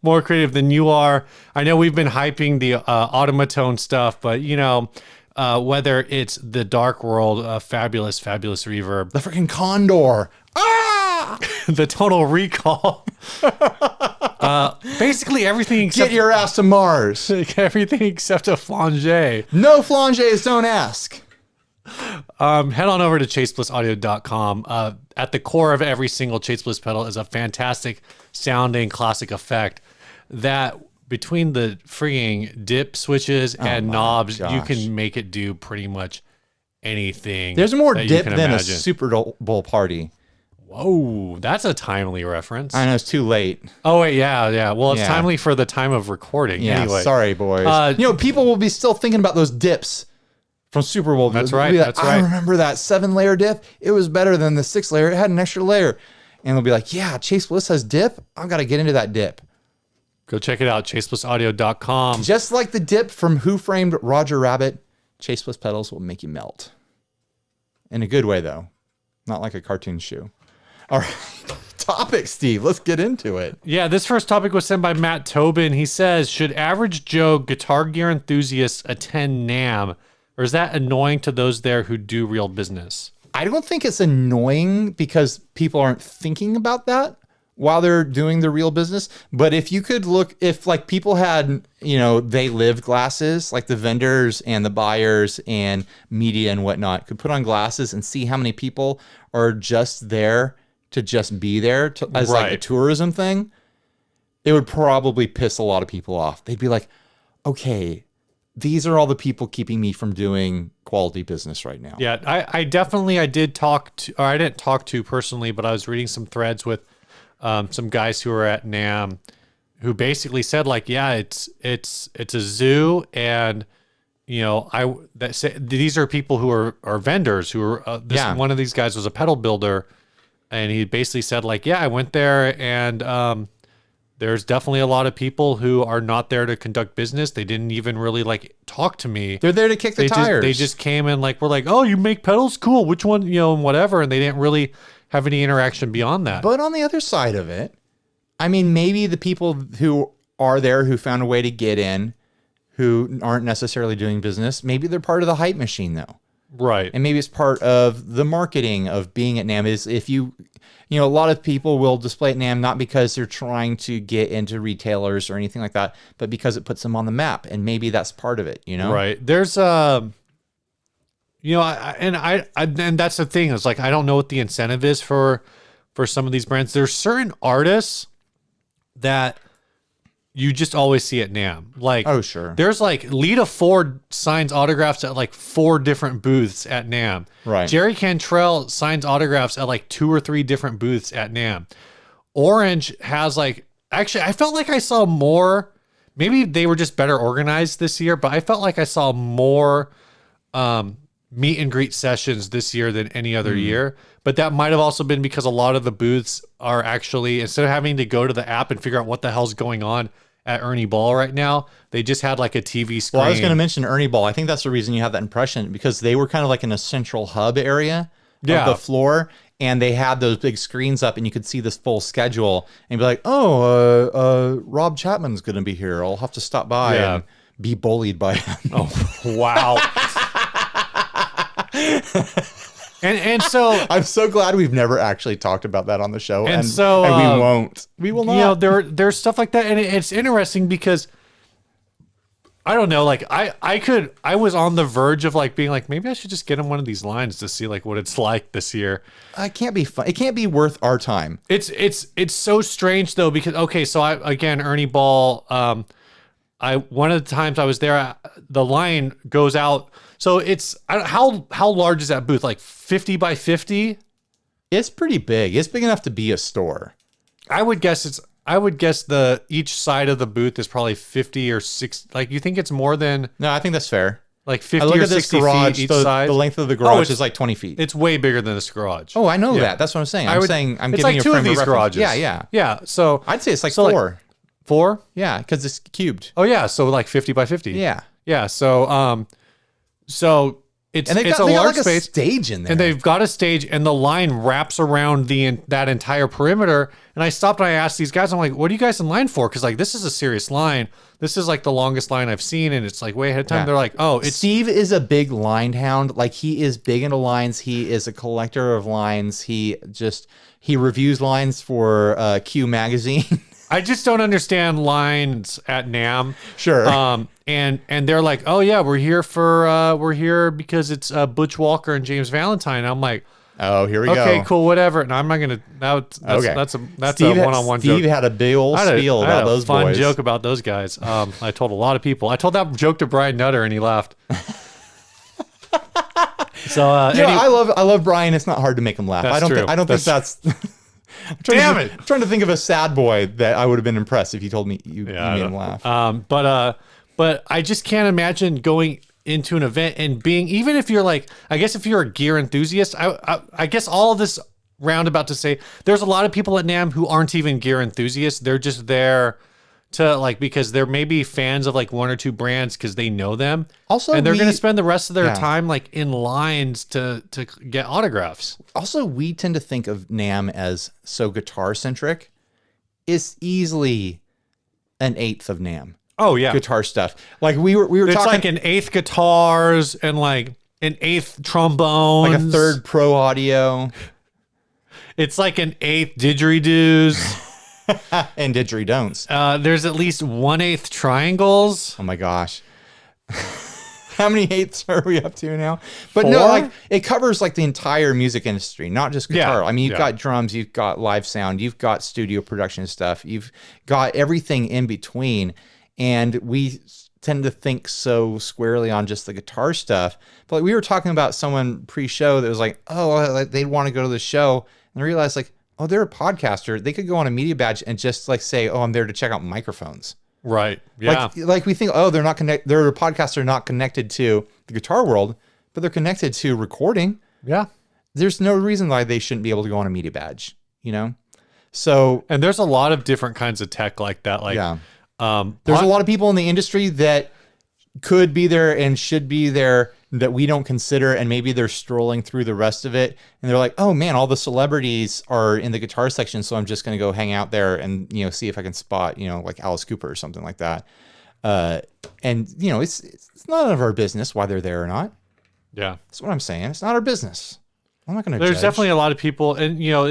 more creative than you are. I know we've been hyping the Automatone stuff, but you know, whether it's the Dark World, fabulous reverb, the freaking Condor, the Total Recall, basically everything except get your ass to Mars. Everything except a flange. No flanges, don't ask. Head on over to chaseblissaudio.com. At the core of every single Chase Bliss pedal is a fantastic sounding classic effect that between the freaking dip switches and knobs, you can make it do pretty much anything. There's more dip than a Super Bowl party. Whoa, that's a timely reference. I know, it's too late. Oh, wait, yeah. Well, it's timely for the time of recording. Yeah, anyway. Sorry, boys. People will be still thinking about those dips from Super Bowl. That's right. Like, I remember that 7-layer dip. It was better than the 6-layer. It had an extra layer. And they'll be like, yeah, Chase Bliss has dip. I've got to get into that dip. Go check it out, chaseblissaudio.com. Just like the dip from Who Framed Roger Rabbit, Chase Bliss pedals will make you melt. In a good way, though. Not like a cartoon shoe. All right. Topic, Steve. Let's get into it. Yeah, this first topic was sent by Matt Tobin. He says, should average Joe guitar gear enthusiasts attend NAMM? Or is that annoying to those there who do real business? I don't think it's annoying because people aren't thinking about that while they're doing the real business. But if you could look, if like people had, they live glasses, like the vendors and the buyers and media and whatnot could put on glasses and see how many people are just there to just be there as like a tourism thing, it would probably piss a lot of people off. They'd be like, okay, these are all the people keeping me from doing quality business right now. Yeah, I did talk to, or I didn't talk to personally, but I was reading some threads with some guys who were at NAMM who basically said like, yeah, it's a zoo and these are people who are vendors who are one of these guys was a pedal builder, and he basically said like, yeah, I went there and there's definitely a lot of people who are not there to conduct business. They didn't even really like talk to me. They're there to kick the tires. They just came and like, we're like, oh, you make pedals? Cool. Which one, and whatever. And they didn't really have any interaction beyond that. But on the other side of it, I mean, maybe the people who are there who found a way to get in, who aren't necessarily doing business, maybe they're part of the hype machine though. Right. And maybe it's part of the marketing of being at NAMM is if a lot of people will display at NAMM not because they're trying to get into retailers or anything like that, but because it puts them on the map. And maybe that's part of it, Right. There's, and that's the thing is like, I don't know what the incentive is for some of these brands. There's certain artists that you just always see at NAMM. Like, oh, sure. There's like Lita Ford signs autographs at like 4 different booths at NAMM. Right. Jerry Cantrell signs autographs at like 2 or 3 different booths at NAMM. Orange has like, actually, I felt like I saw more. Maybe they were just better organized this year, but I felt like I saw more meet and greet sessions this year than any other year. But that might have also been because a lot of the booths are actually, instead of having to go to the app and figure out what the hell's going on at Ernie Ball right now, they just had like a TV screen. Well, I was going to mention Ernie Ball. I think that's the reason you have that impression, because they were kind of like in a central hub area of the floor, and they had those big screens up, and you could see this full schedule and be like, oh, Rob Chapman's going to be here. I'll have to stop by and be bullied by him. Oh, wow. And so I'm so glad we've never actually talked about that on the show, and we won't. We will not. There's stuff like that, and it's interesting because I don't know. Like I was on the verge of like being like, maybe I should just get him one of these lines to see like what it's like this year. It can't be fun. It can't be worth our time. It's so strange though, because so Ernie Ball. One of the times I was there, the line goes out. So how large is that booth? Like 50 by 50? It's pretty big. It's big enough to be a store. I would guess each side of the booth is probably 50 or 60. Like, you think it's more than? No, I think that's fair. Like 50 or 60 feet each side. The length of the garage is like 20 feet. It's way bigger than this garage. Oh, I know that. That's what I'm saying. I'm giving like you a 2 frame of these reference. garages. Yeah. So I'd say it's like 4. Like 4? Yeah, because it's cubed. Oh yeah, so like 50 by 50. Yeah. Yeah. So it's a large space. Stage in there, and they've got a stage, and the line wraps around that entire perimeter. And I stopped and I asked these guys, I'm like, "What are you guys in line for?" Because like this is a serious line. This is like the longest line I've seen, and it's like way ahead of time. Yeah. They're like, "Oh, Steve is a big line hound. Like he is big into lines. He is a collector of lines. He reviews lines for Q Magazine." I just don't understand lines at NAMM. Sure. And they're like, oh yeah, we're here because it's Butch Walker and James Valentine. I'm like, oh, here we go. Okay, cool, whatever. And I'm not gonna. That's a one-on-one joke. Steve had a big old spiel about those boys. Fun joke about those guys. I told a lot of people. I told that joke to Brian Nutter, and he laughed. So I love Brian. It's not hard to make him laugh. I don't think that's. Damn it! I'm trying to think of a sad boy that I would have been impressed if you told me you made him laugh. But I just can't imagine going into an event and being, even if you're like, I guess if you're a gear enthusiast, I guess all of this roundabout to say, there's a lot of people at NAMM who aren't even gear enthusiasts. They're just there to like, because they're maybe fans of like 1 or 2 brands because they know them. Also, and they're going to spend the rest of their time like in lines to get autographs. Also, we tend to think of NAMM as so guitar centric. It's easily an 1/8 of NAMM. Oh yeah, guitar stuff. Like we were it's talking, like an 1/8 guitars and like an 1/8 trombones, like a 1/3 pro audio. It's like an 1/8 didgeridoos. And didgeridon'ts. There's at least 1/8 triangles. Oh my gosh. How many 8ths are we up to now? But 4? No, like it covers like the entire music industry, not just guitar. Yeah, I mean, you've got drums, you've got live sound, you've got studio production stuff, you've got everything in between. And we tend to think so squarely on just the guitar stuff. But like, we were talking about someone pre-show that was like, oh, they'd want to go to the show, and I realized like, oh, they're a podcaster. They could go on a media badge and just like say, oh, I'm there to check out microphones. Right. Yeah. Like we think, oh, they're not connected. Their podcasts are not connected to the guitar world, but they're connected to recording. Yeah. There's no reason why they shouldn't be able to go on a media badge, you know? So, and there's a lot of different kinds of tech like that. Like, there's a lot of people in the industry that could be there and should be there that we don't consider, and maybe they're strolling through the rest of it and they're like, oh man, all the celebrities are in the guitar section, so I'm just going to go hang out there and, you know, see if I can spot, you know, like Alice Cooper or something like that. And you know, it's none of our business why they're there or not. Yeah, that's what I'm saying. It's not our business. I'm not going to. There's definitely a lot of people, and you know,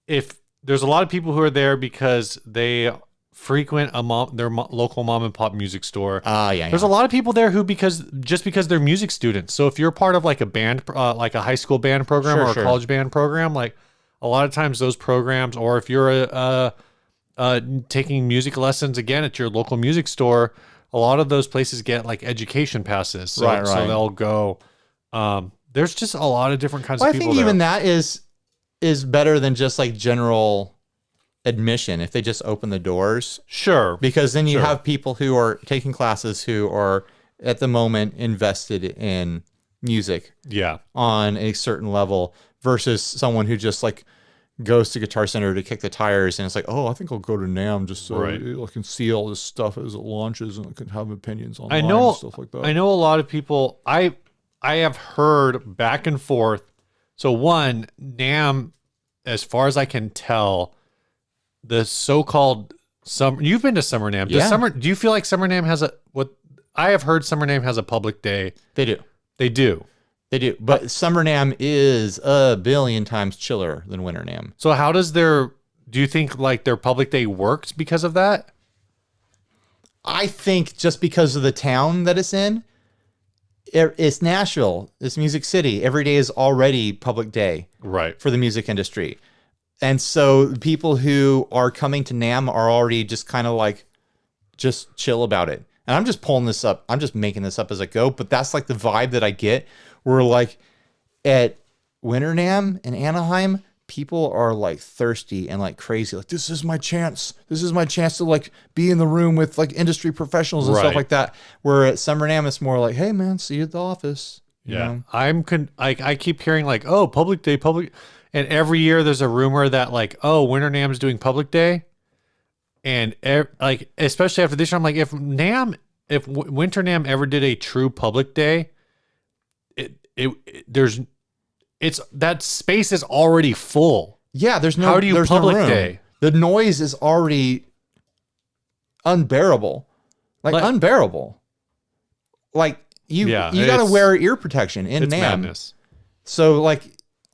if there's a lot of people who are there because they frequent their local mom and pop music store. There's a lot of people there who because they're music students. So if you're part of like a band, like a high school band program or a college band program, like a lot of times those programs, or if you're taking music lessons again at your local music store, a lot of those places get like education passes. So, so they'll go. There's just a lot of different kinds of people. I think even that is better than just like general admission if they just open the doors. Sure. Because then you have people who are taking classes who are at the moment invested in music. Yeah. On a certain level versus someone who just like goes to Guitar Center to kick the tires and it's like, oh, I think I'll go to NAMM just so I can see all this stuff as it launches and I can have opinions on and stuff like that. I know a lot of people I have heard back and forth. So one, NAMM, as far as I can tell, the so-called summer. You've been to Summer NAMM. Do you feel like Summer NAMM has I have heard Summer NAMM has a public day. They do. They do. They do. But Summer NAMM is a billion times chiller than Winter NAMM. So how does do you think like their public day works because of that? I think just because of the town that it's in. It's Nashville. It's Music City. Every day is already public day, for the music industry, and so people who are coming to NAMM are already just kind of like, just chill about it. And I'm just pulling this up. I'm just making this up as I go, but that's like the vibe that I get. Where like at Winter NAMM in Anaheim, people are like thirsty and like crazy. Like, this is my chance. This is my chance to like be in the room with like industry professionals and stuff like that. Where at Summer NAMM, it's more like, hey man, see you at the office. You know? I keep hearing like, oh, public day. And every year there's a rumor that like, oh, Winter NAMM is doing public day. And like, especially after this year, I'm like, if Winter NAMM ever did a true public day, that space is already full. Yeah, there's how do you public day? The noise is already unbearable, like unbearable. Like you got to wear ear protection in NAMM. Madness. So like,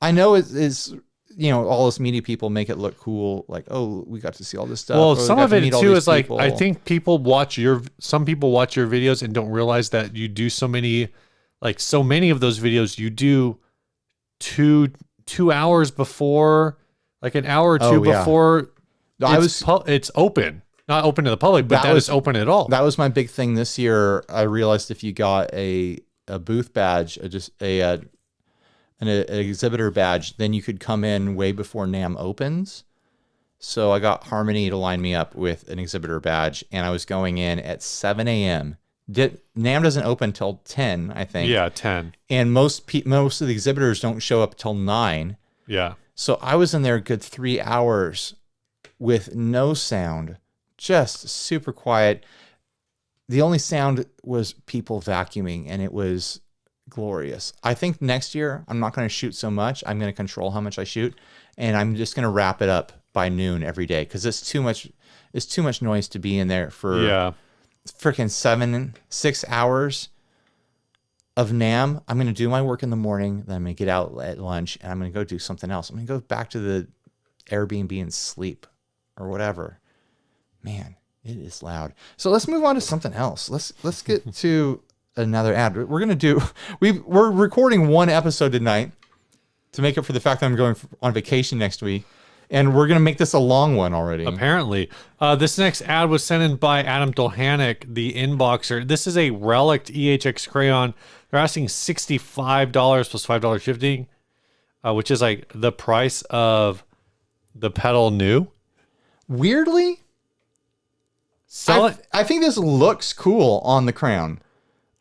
I know it's you know, all us media people make it look cool. Like, oh, we got to see all this stuff. Well, some of it too is like, I think some people watch your videos and don't realize that you do so many of those videos you do 2 hours before, like an hour or two before it's open. Not open to the public, but that is open at all. That was my big thing this year. I realized if you got a booth badge, an exhibitor badge, then you could come in way before NAMM opens. So I got Harmony to line me up with an exhibitor badge, and I was going in at 7 a.m. NAMM doesn't open till 10, I think. Yeah, 10. And most of the exhibitors don't show up till 9. Yeah. So I was in there a good 3 hours with no sound, just super quiet. The only sound was people vacuuming, and it was glorious. I think next year I'm not going to shoot so much. I'm going to control how much I shoot, and I'm just going to wrap it up by noon every day because it's too much noise to be in there for freaking 6 hours of NAMM. I'm going to do my work in the morning, then I'm going to get out at lunch, and I'm going to go do something else. I'm going to go back to the Airbnb and sleep or whatever. Man, it is loud. So let's move on to something else. Let's get to another ad. We're recording one episode tonight to make up for the fact that I'm going on vacation next week. And we're going to make this a long one already. Apparently. This next ad was sent in by Adam Dolhanic, the inboxer. This is a Relic EHX crayon. They're asking $65 plus $5 shipping, which is like the price of the pedal new. Weirdly, I think this looks cool on the Crayon.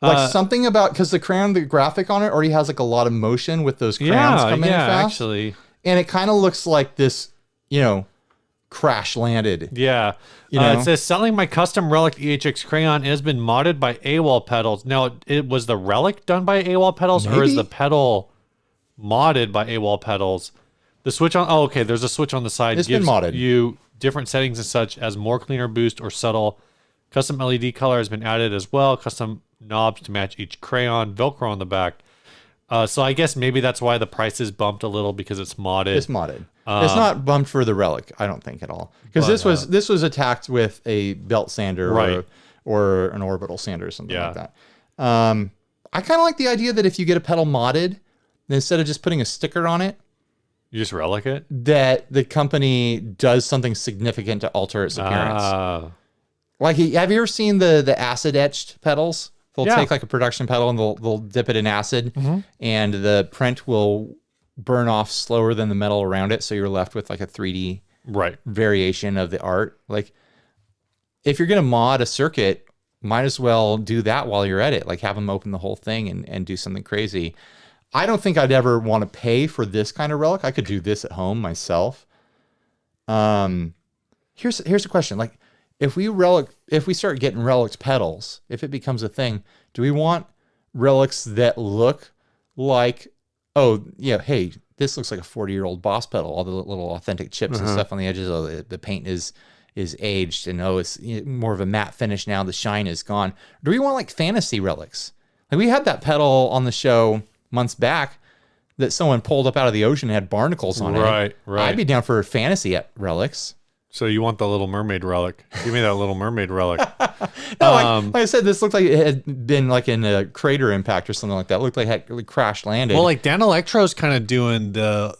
Like something about, because the Crayon, the graphic on it already has like a lot of motion with those crayons coming in fast. Actually. And it kind of looks like this, crash landed. Yeah. It says, selling my custom Relic EHX Crayon has been modded by AWOL pedals. Now, it was the Relic done by AWOL pedals, or is the pedal modded by AWOL pedals? The switch on, there's a switch on the side. It's been modded. You different settings and such as more cleaner boost or subtle. Custom LED color has been added as well. Custom knobs to match each crayon. Velcro on the back. So I guess maybe that's why the price is bumped a little, because it's modded. It's modded. It's not bumped for the Relic, I don't think at all. Because this was attacked with a belt sander or an orbital sander or something like that. I kind of like the idea that if you get a pedal modded, instead of just putting a sticker on it, you just relic it? That the company does something significant to alter its appearance. Like, have you ever seen the acid-etched pedals? They'll take like a production pedal and they'll dip it in acid, and the print will burn off slower than the metal around it, so you're left with like a 3D variation of the art. Like, if you're gonna mod a circuit, might as well do that while you're at it. Like, have them open the whole thing and do something crazy. I don't think I'd ever want to pay for this kind of Relic. I could do this at home myself. Here's a question. Like, if we start getting Relics pedals, if it becomes a thing, do we want Relics that look like, hey, this looks like a 40-year-old Boss pedal, all the little authentic chips and stuff on the edges. Oh, the paint is aged, and it's more of a matte finish now. The shine is gone. Do we want like fantasy Relics? Like, we had that pedal on the show months back that someone pulled up out of the ocean and had barnacles on it. Right. I'd be down for fantasy Relics. So you want the Little Mermaid Relic? Give me that Little Mermaid Relic. No, like I said, this looked like it had been like in a crater impact or something like that. It looked like it had crash landed. Well, like Dan Electro's kind of doing the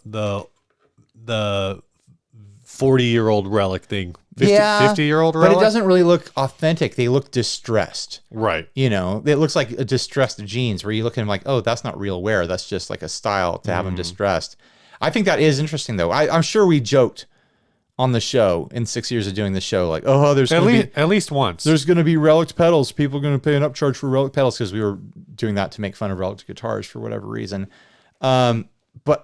40-year-old Relic thing. 50-year-old Relic. But it doesn't really look authentic. They look distressed. Right. It looks like a distressed jeans where you look at them like, oh, that's not real wear. That's just like a style to have them distressed. I think that is interesting, though. I'm sure we joked on the show in 6 years of doing the show, like, there's at least once. There's going to be Relic pedals. People are going to pay an upcharge for Relic pedals, because we were doing that to make fun of Relic guitars for whatever reason. But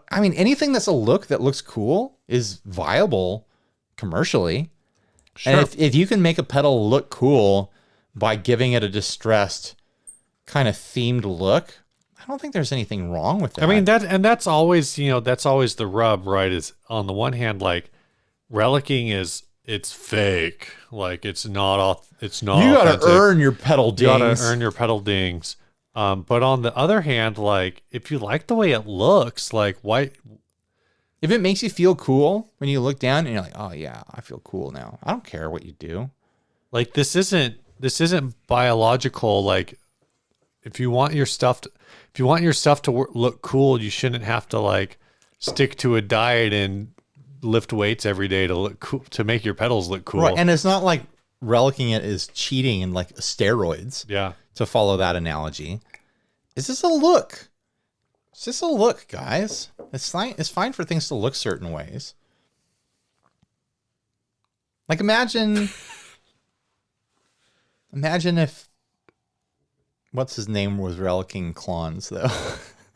I mean, anything that's a look that looks cool is viable commercially. Sure. And if you can make a pedal look cool by giving it a distressed kind of themed look, I don't think there's anything wrong with that. I mean, that's always the rub, right? Is on the one hand, like, relicking it's fake. Like, it's not you gotta authentic. earn your pedal dings. You gotta earn your pedal dings. But on the other hand, like, if you like the way it looks, like, why? If it makes you feel cool when you look down and you're like, oh yeah, I feel cool now. I don't care what you do. Like, this isn't biological. Like, if you want your stuff to look cool, you shouldn't have to like stick to a diet and lift weights every day to look cool, to make your pedals look cool. Right, and it's not like relicking it is cheating and like steroids. Yeah. To follow that analogy, is this a look? It's just a look, guys. It's fine for things to look certain ways. Like, imagine if what's his name was relicking Klons, though.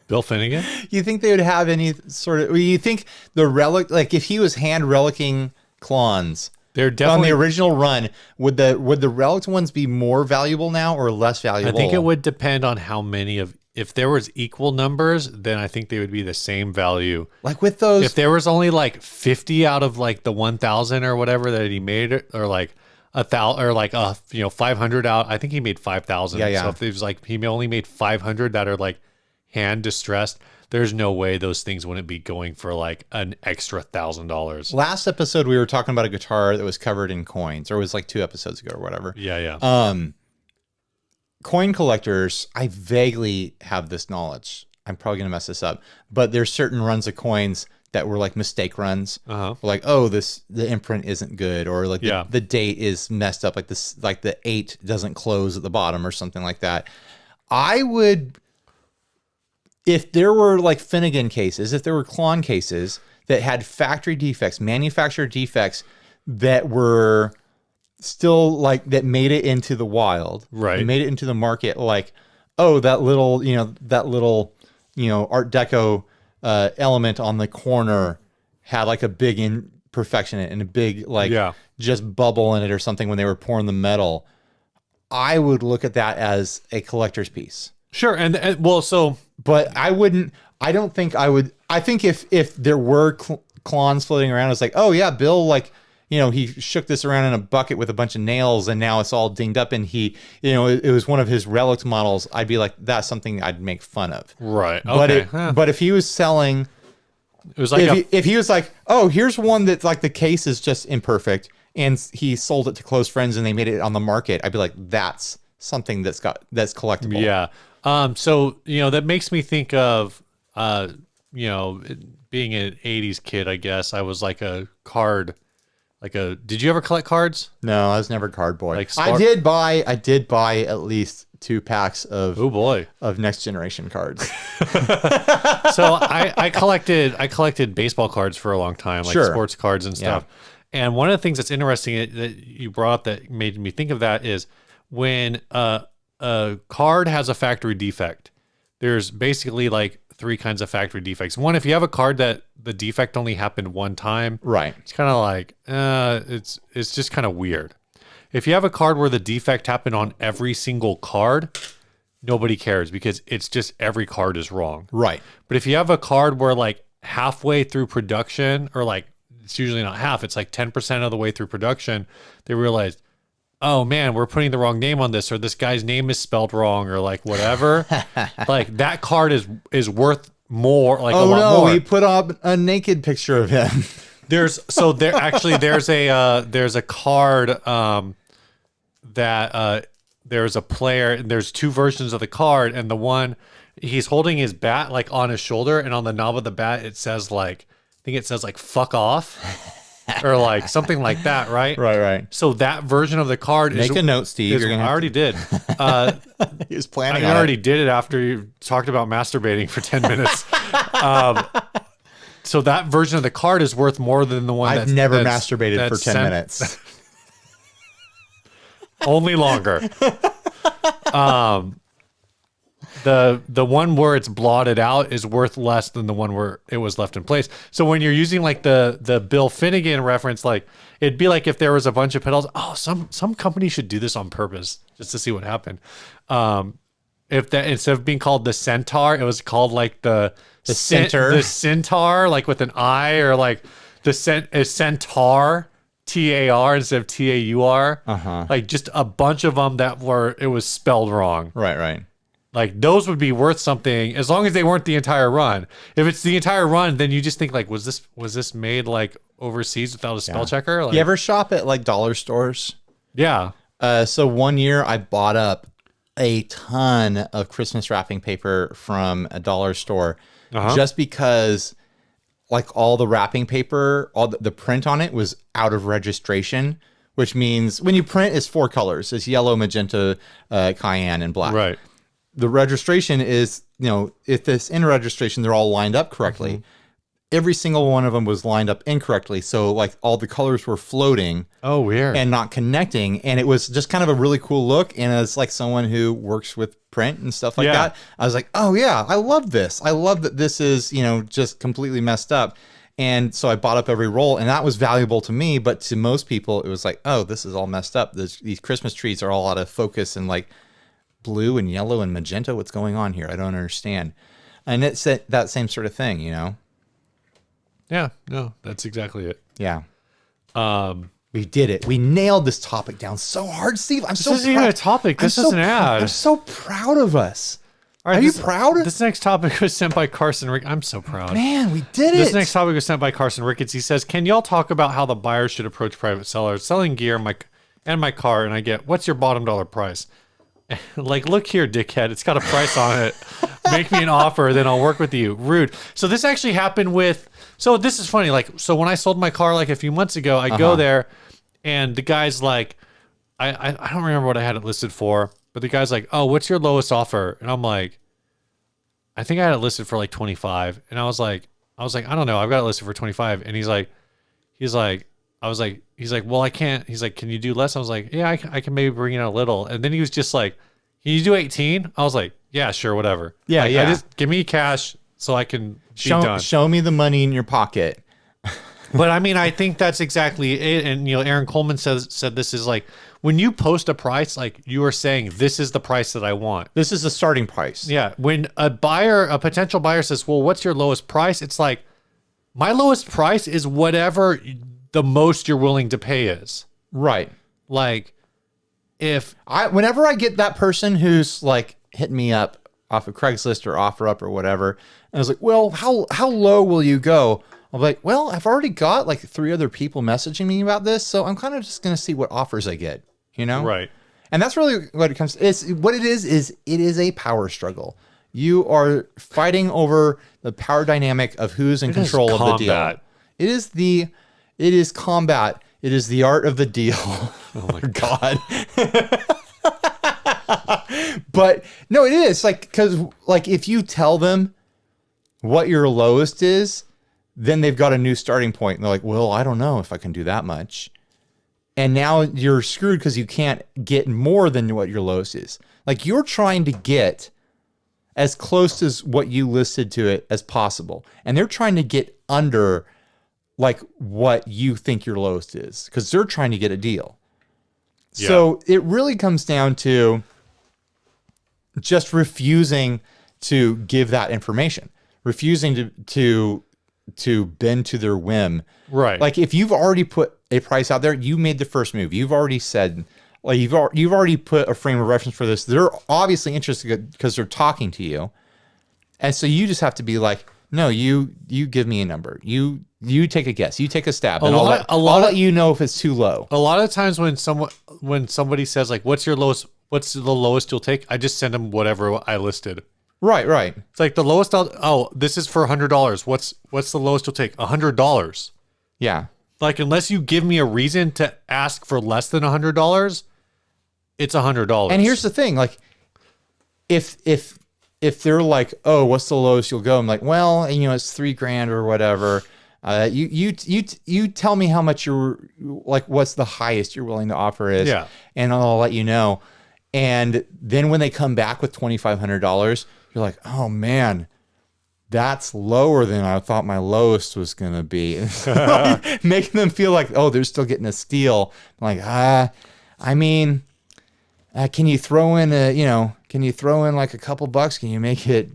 Bill Finnegan? You think they would have any sort of? You think the relic, like if he was hand relicking Klons, they're definitely on the original run, would the relic ones be more valuable now or less valuable? I think it would depend on how many of. If there was equal numbers, then I think they would be the same value. Like with those, if there was only like 50 out of like the 1,000 or whatever that he made, or like 1,000 or like 500 out, I think he made 5,000. Yeah. So if it was like he only made 500 that are like hand distressed, there's no way those things wouldn't be going for like an extra $1,000. Last episode we were talking about a guitar that was covered in coins, or it was like 2 episodes ago or whatever. Yeah. Coin collectors, I vaguely have this knowledge. I'm probably going to mess this up, but there's certain runs of coins that were like mistake runs. Like, oh, the imprint isn't good, or like the date is messed up, like this, like the 8 doesn't close at the bottom or something like that. I would, if there were like Finnegan cases, if there were Klon cases that had factory defects, manufacturer defects that were still like that made it into the wild, right? And made it into the market. Like, oh, that little Art Deco element on the corner had like a big imperfection in it and a big just bubble in it or something when they were pouring the metal. I would look at that as a collector's piece. Sure, but I don't think I would. I think if there were clones floating around, it's like, oh yeah, Bill, like, he shook this around in a bucket with a bunch of nails and now it's all dinged up and it was one of his Relic models, I'd be like, that's something I'd make fun of. Right. Okay. But if he was selling, it was like if he was like, oh, here's one that like the case is just imperfect and he sold it to close friends and they made it on the market, I'd be like, that's something that's collectible. Yeah. So, that makes me think of, being an 80s kid, I guess. I was like a card. Did you ever collect cards? No, I was never a card boy. I did buy at least 2 packs of of Next Generation cards. So I collected baseball cards for a long time, like sports cards and stuff. Yeah. And one of the things that's interesting that you brought up that made me think of that is when a card has a factory defect, there's basically like 3 kinds of factory defects. One, if you have a card that the defect only happened one time, right? It's kind of like it's just kind of weird. If you have a card where the defect happened on every single card, nobody cares because it's just every card is wrong, right? But if you have a card where like halfway through production, or like it's usually not half, it's like 10% of the way through production, they realized, oh man, we're putting the wrong name on this, or this guy's name is spelled wrong, or like whatever. Like that card is worth more, like a lot more. He put up a naked picture of him. There's a card that there's a player, and there's 2 versions of the card, and the one he's holding his bat like on his shoulder, and on the knob of the bat it says like, I think it says like fuck off. Or like something like that, right? Right. So that version of the card Make a note, Steve. I already did. He was planning on I already did it after you talked about masturbating for 10 minutes. So that version of the card is worth more than the one I've never masturbated for 10 minutes. Only longer. The one where it's blotted out is worth less than the one where it was left in place. So when you're using like the Bill Finnegan reference, like it'd be like if there was a bunch of pedals. Oh, some company should do this on purpose just to see what happened. If that, instead of being called the Centaur, it was called like the Centaur, like with an I, or like the Centaur. TAR instead of TAUR. Like just a bunch of them it was spelled wrong. Right. Like those would be worth something as long as they weren't the entire run. If it's the entire run, then you just think like, was this made like overseas without a spell checker? Like, you ever shop at like dollar stores? Yeah. So one year I bought up a ton of Christmas wrapping paper from a dollar store just because like all the wrapping paper, all the print on it was out of registration, which means when you print, it's 4 colors. It's yellow, magenta, cayenne, and black. Right. The registration is, if it's in registration, they're all lined up correctly. Every single one of them was lined up incorrectly. So like all the colors were floating. Oh, weird. And not connecting. And it was just kind of a really cool look. And as like someone who works with print and stuff like that, I was like, oh yeah, I love this. I love that this is, just completely messed up. And so I bought up every roll, and that was valuable to me. But to most people, it was like, oh, this is all messed up. These Christmas trees are all out of focus and like blue and yellow and magenta. What's going on here? I don't understand. And it's that same sort of thing, Yeah, no, that's exactly it. Yeah. We did it. We nailed this topic down so hard, Steve. This isn't even a topic. This is an ad. I'm so proud of us. All right, Are you proud? This next topic was sent by Carson Rick. I'm so proud. Man, we did it. This next topic was sent by Carson Ricketts. He says, can y'all talk about how the buyer should approach private sellers selling gear and my car? And I get, what's your bottom dollar price? Like, look here, dickhead. It's got a price on it. Make me an offer, then I'll work with you. Rude. So this actually happened with... So this is funny. Like, so when I sold my car like a few months ago, I go there, and the guy's like... I don't remember what I had it listed for, but the guy's like, oh, what's your lowest offer? And I'm like, I think I had it listed for like 25. And I was like, I don't know. I've got it listed for 25. And he's like, he's like, well, I can't. He's like, can you do less? I was like, yeah, I can maybe bring in a little. And then he was just like, can you do 18? I was like, yeah, sure, whatever. Yeah, like, yeah. I just give me cash so I can be done. Show me the money in your pocket. But I mean, I think that's exactly it. And Aaron Coleman said this is like when you post a price, like you are saying, this is the price that I want. This is the starting price. Yeah. When a potential buyer says, well, what's your lowest price? It's like, my lowest price is whatever the most you're willing to pay is. Right. Like, whenever I get that person who's like hitting me up off of Craigslist or OfferUp or whatever, and I was like, well, how low will you go? I'm like, well, I've already got like 3 other people messaging me about this, so I'm kind of just gonna see what offers I get, Right. And that's really what it comes to. It is a power struggle. You are fighting over the power dynamic of who's in control of the deal. It is combat. It is the art of the deal. Oh my God. But no, it is because if you tell them what your lowest is, then they've got a new starting point. And they're like, well, I don't know if I can do that much. And now you're screwed because you can't get more than what your lowest is. Like you're trying to get as close as what you listed to it as possible. And they're trying to get under like what you think your lowest is because they're trying to get a deal. Yeah. So it really comes down to just refusing to give that information, refusing to bend to their whim. Right. Like if you've already put a price out there, you made the first move. You've already said, like you've already put a frame of reference for this. They're obviously interested because they're talking to you. And so you just have to be like, no, you give me a number. You take a guess. You take a stab. And I'll let you know if it's too low. A lot of times when somebody says like, what's the lowest you'll take? I just send them whatever I listed. Right. It's like the lowest this is for $100. What's the lowest you'll take? $100. Yeah. Like unless you give me a reason to ask for less than $100, it's $100. And here's the thing, like if they're like, oh, what's the lowest you'll go? I'm like, well, it's $3,000 or whatever. You tell me how much what's the highest you're willing to offer is. Yeah. And I'll let you know. And then when they come back with $2,500, you're like, oh man, that's lower than I thought my lowest was going to be. Like, making them feel like, oh, they're still getting a steal. I'm like, can you throw in like a couple bucks? Can you make it,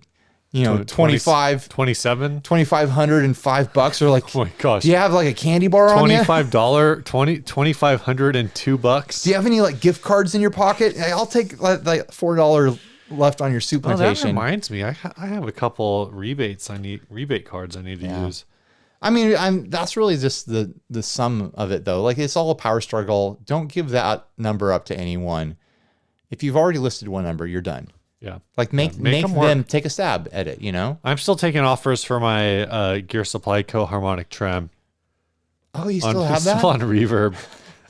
2,505 or like, oh my gosh. Do you have like a candy bar on you? $2,502. Do you have any like gift cards in your pocket? I'll take like $4 left on your soup plantation. That reminds me, I have a couple rebate cards I need to use. I mean, that's really just the sum of it though. Like it's all a power struggle. Don't give that number up to anyone. If you've already listed one number, you're done. Yeah. Like make them take a stab at it, I'm still taking offers for my Gear Supply Co. harmonic trem. Oh, you still have that? Still on Reverb.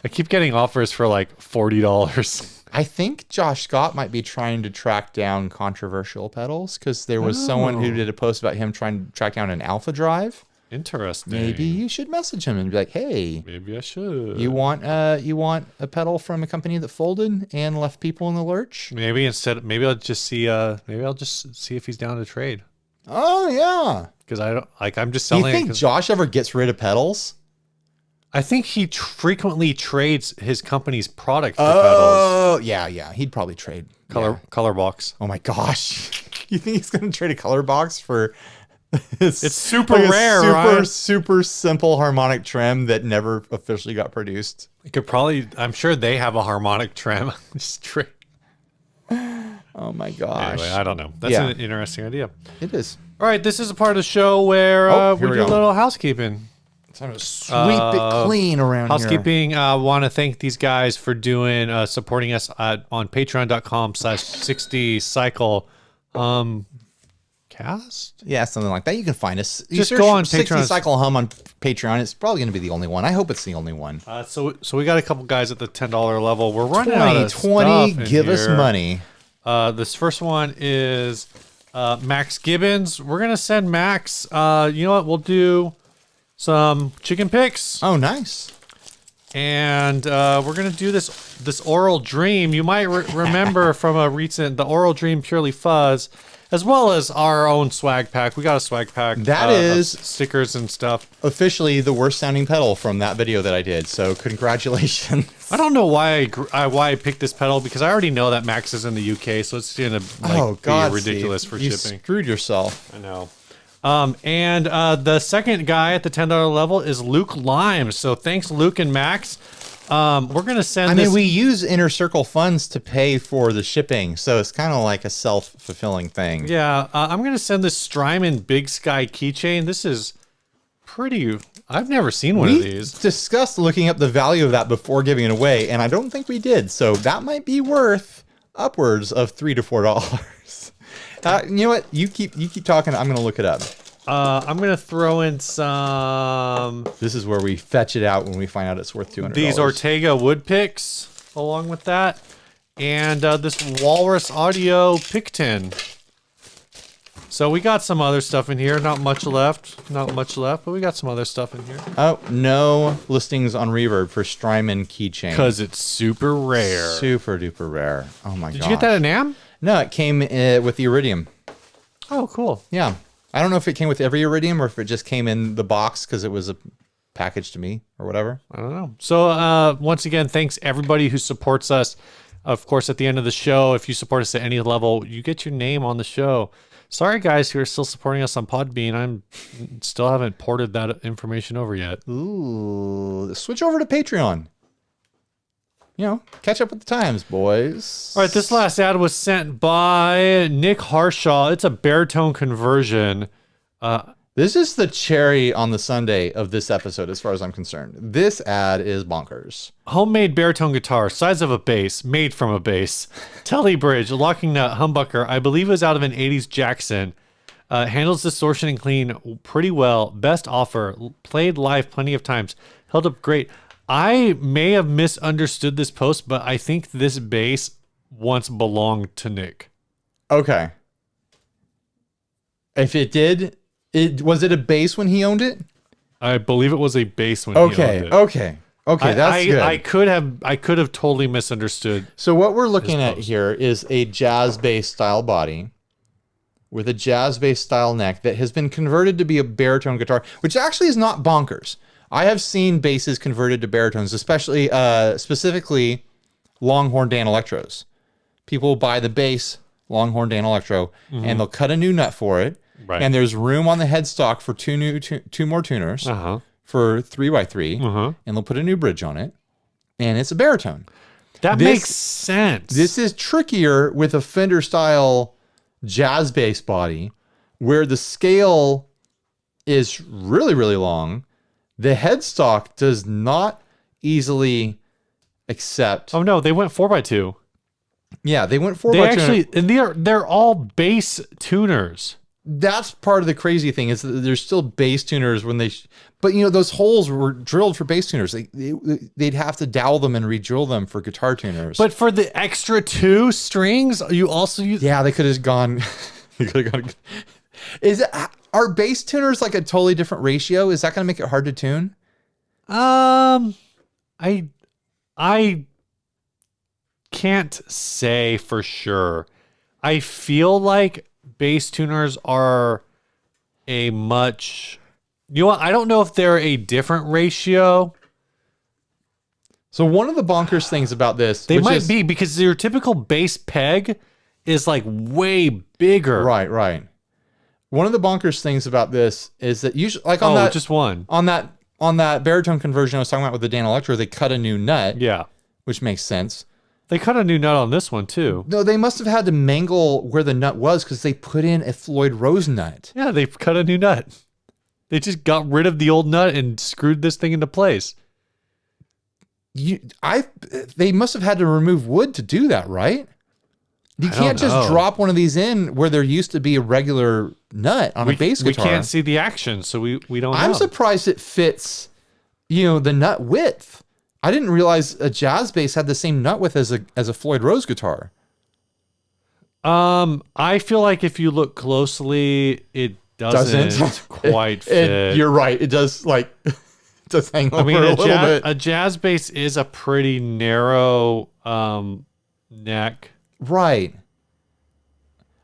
I keep getting offers for like $40. I think Josh Scott might be trying to track down controversial pedals because there was someone who did a post about him trying to track down an Alpha Drive. Interesting. Maybe you should message him and be like, "Hey, maybe I should. You want a pedal from a company that folded and left people in the lurch? Maybe I'll just see if he's down to trade. Oh yeah, because I'm just selling. Do you think Josh ever gets rid of pedals? I think he frequently trades his company's product for pedals. Oh yeah, he'd probably trade color box. Oh my gosh, you think he's gonna trade a color box for? It's super rare, super simple harmonic trem that never officially got produced. I'm sure they have a harmonic trem. Oh my gosh. Anyway, I don't know. That's an interesting idea. It is. All right, this is a part of the show where we do a little housekeeping. Time to sweep it clean around housekeeping. I want to thank these guys for doing supporting us on patreon.com/60cycle. Cast? Yeah, something like that. You can find us. Just go on Patreon. 60 Cycle Hum on Patreon. It's probably going to be the only one. I hope it's the only one. So we got a couple guys at the $10 level. We're running out of stuff give us money. This first one is Max Gibbons. We're going to send Max. You know what? We'll do some chicken picks. Oh, nice. And we're gonna do this Oral Dream. You might remember from the Oral Dream Purely Fuzz, as well as our own swag pack. We got a swag pack. That is stickers and stuff. Officially the worst sounding pedal from that video that I did. So congratulations. I don't know why I picked this pedal, because I already know that Max is in the UK, so it's gonna be ridiculous for you shipping. Screwed yourself. I know. And the second guy at the $10 level is Luke Limes. So thanks, Luke and Max. We're gonna send. I mean, we use Inner Circle funds to pay for the shipping, so it's kind of like a self-fulfilling thing. Yeah, I'm gonna send this Strymon Big Sky Keychain. This is pretty. I've never seen one of these. We discussed looking up the value of that before giving it away, and I don't think we did. So that might be worth upwards of $3 to $4. You know what? You keep talking. I'm gonna look it up. I'm gonna throw in some. This is where we fetch it out when we find out it's worth $200. These Ortega wood picks, along with that, and this Walrus Audio pick tin. So we got some other stuff in here. Not much left, but we got some other stuff in here. Oh, no listings on Reverb for Strymon Keychain. Because it's super rare. Super duper rare. Oh my god. Did you get that at NAMM? No, it came with the Iridium. Oh, cool. Yeah. I don't know if it came with every Iridium or if it just came in the box because it was a package to me or whatever. I don't know. So once again, thanks everybody who supports us. Of course, at the end of the show, if you support us at any level, you get your name on the show. Sorry, guys, who are still supporting us on Podbean. I'm still haven't ported that information over yet. Ooh, switch over to Patreon. You know, catch up with the times, boys. All right, this last ad was sent by Nick Harshaw. It's a Baritone Conversion. This is the cherry on the sundae of this episode, as far as I'm concerned. This ad is bonkers. Homemade baritone guitar, size of a bass, made from a bass. Tele Bridge, locking nut, humbucker. I believe it was out of an 80s Jackson. Handles distortion and clean pretty well. Best offer. Played live plenty of times. Held up great. I may have misunderstood this post, but I think this bass once belonged to Nick. Okay. If it did, was it a bass when he owned it? I believe it was a bass when he owned it. Okay. That's good. I could have totally misunderstood. So what we're looking at here is a jazz bass style body with a jazz bass style neck that has been converted to be a baritone guitar, which actually is not bonkers. I have seen basses converted to baritones, especially specifically Longhorn Dan Electros. People buy the bass Longhorn Dan Electro, and they'll cut a new nut for it. Right. And there's room on the headstock for two more tuners for 3x3, and they'll put a new bridge on it, and it's a baritone. That makes sense. This is trickier with a Fender style jazz bass body, where the scale is really, really long. The headstock does not easily accept. Oh no, they went 4x2. Yeah, they went 4x2. They actually, and they're all bass tuners. That's part of the crazy thing is that there's still bass tuners when they, but you know those holes were drilled for bass tuners. They'd have to dowel them and re-drill them for guitar tuners. But for the extra 2 strings, you also use. Yeah, they could have gone. They could have gone. Are bass tuners like a totally different ratio? Is that going to make it hard to tune? I can't say for sure. I feel like bass tuners are a much. You know what? I don't know if they're a different ratio. So one of the bonkers things about this, they might be because your typical bass peg is like way bigger. Right. One of the bonkers things about this is that usually, like just one on that baritone conversion I was talking about with the Dan Electro, they cut a new nut. Yeah, which makes sense. They cut a new nut on this one too. No, they must have had to mangle where the nut was because they put in a Floyd Rose nut. Yeah, they cut a new nut. They just got rid of the old nut and screwed this thing into place. They must have had to remove wood to do that, right? You can't just drop one of these in where there used to be a regular nut on a bass guitar. We can't see the action, so we don't know. I'm surprised it fits, the nut width. I didn't realize a jazz bass had the same nut width as a Floyd Rose guitar. I feel like if you look closely, it doesn't quite fit. You're right. It does does hang over a little bit. A jazz bass is a pretty narrow neck. Right.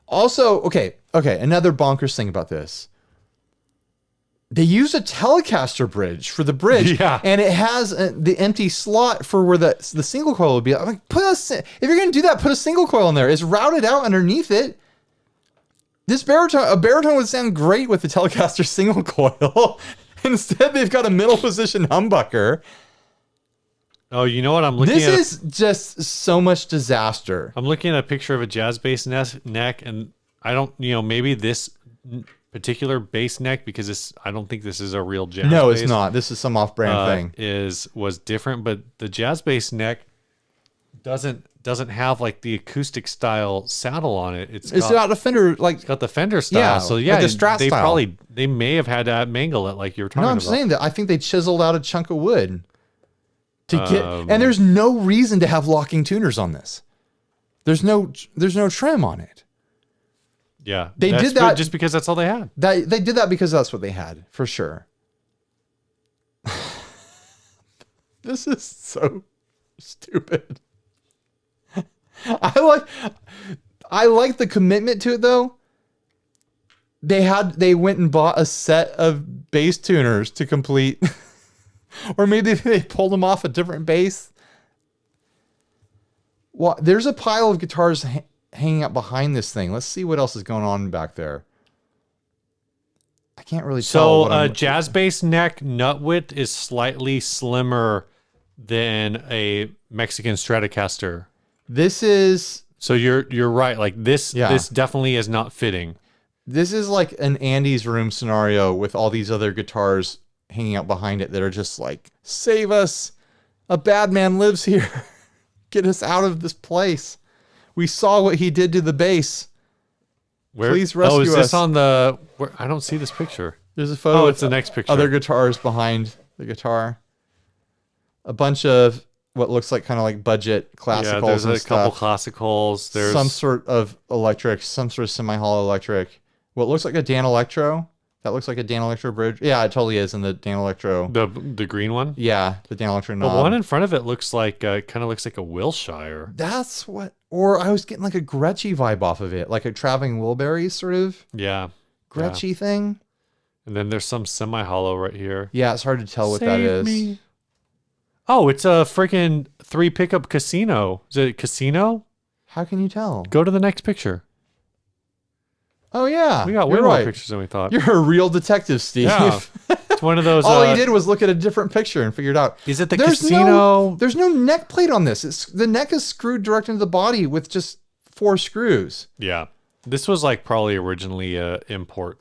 Also, okay, another bonkers thing about this. They use a Telecaster bridge for the bridge, and it has the empty slot for where the single coil would be. I'm like, if you're going to do that, put a single coil in there. It's routed out underneath it. A baritone would sound great with the Telecaster single coil. Instead, they've got a middle position humbucker. Oh, you know what I'm looking at? This is just so much disaster. I'm looking at a picture of a jazz bass neck, and I don't, maybe this particular bass neck, because I don't think this is a real jazz bass. No, it's not. This is some off-brand thing. Was different, but the jazz bass neck doesn't have like the acoustic style saddle on it. It's got a Fender, like, it's got the Fender style. Yeah, so yeah, like the Strat style. They may have had to mangle it like you were talking about. No, I'm saying that I think they chiseled out a chunk of wood to get, and there's no reason to have locking tuners on this. There's no trim on it. Yeah, they did that just because that's all they had. They did that because that's what they had, for sure. This is so stupid. I like the commitment to it though. They went and bought a set of bass tuners to complete, or maybe they pulled them off a different bass. Well, there's a pile of guitars hanging out behind this thing. Let's see what else is going on back there. I can't really tell. So a jazz bass neck nut width is slightly slimmer than a Mexican Stratocaster. This is, so you're right. Like this definitely is not fitting. This is like an Andy's room scenario with all these other guitars hanging out behind it that are just like, save us. A bad man lives here. Get us out of this place. We saw what he did to the bass. Please rescue us. Oh, is this on the... I don't see this picture. There's a photo. Oh, it's the next picture. Other guitars behind the guitar. A bunch of what looks like kind of like budget classicals. Yeah, there's a couple classicals. There's some sort of electric, some sort of semi-hollow electric. What looks like a Dan Electro. That looks like a Dan Electro bridge. Yeah, it totally is in the Dan Electro. The green one? Yeah, the Dan Electro knob. The one in front of it looks like kind of looks like a Wilshire. That's what, or I was getting like a Gretschy vibe off of it, like a Traveling Wilburys sort of. Yeah. Gretschy thing. And then there's some semi-hollow right here. Yeah, it's hard to tell what that is. Me. Oh, it's a freaking 3 pickup Casino. Is it Casino? How can you tell? Go to the next picture. Oh, yeah. We got way more pictures than we thought. You're a real detective, Steve. Yeah. It's one of those. All he did was look at a different picture and figured out. Is it the Casino? There's no neck plate on this. The neck is screwed direct into the body with just 4 screws. Yeah. This was like probably originally import.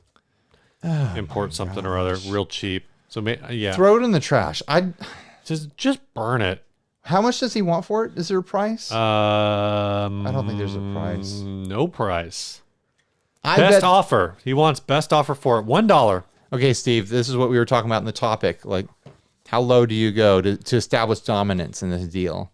Import something or other real cheap. So yeah. Throw it in the trash. Just burn it. How much does he want for it? Is there a price? I don't think there's a price. No price. Best offer. He wants best offer for it. $1. Okay, Steve, this is what we were talking about in the topic. Like, how low do you go to establish dominance in this deal?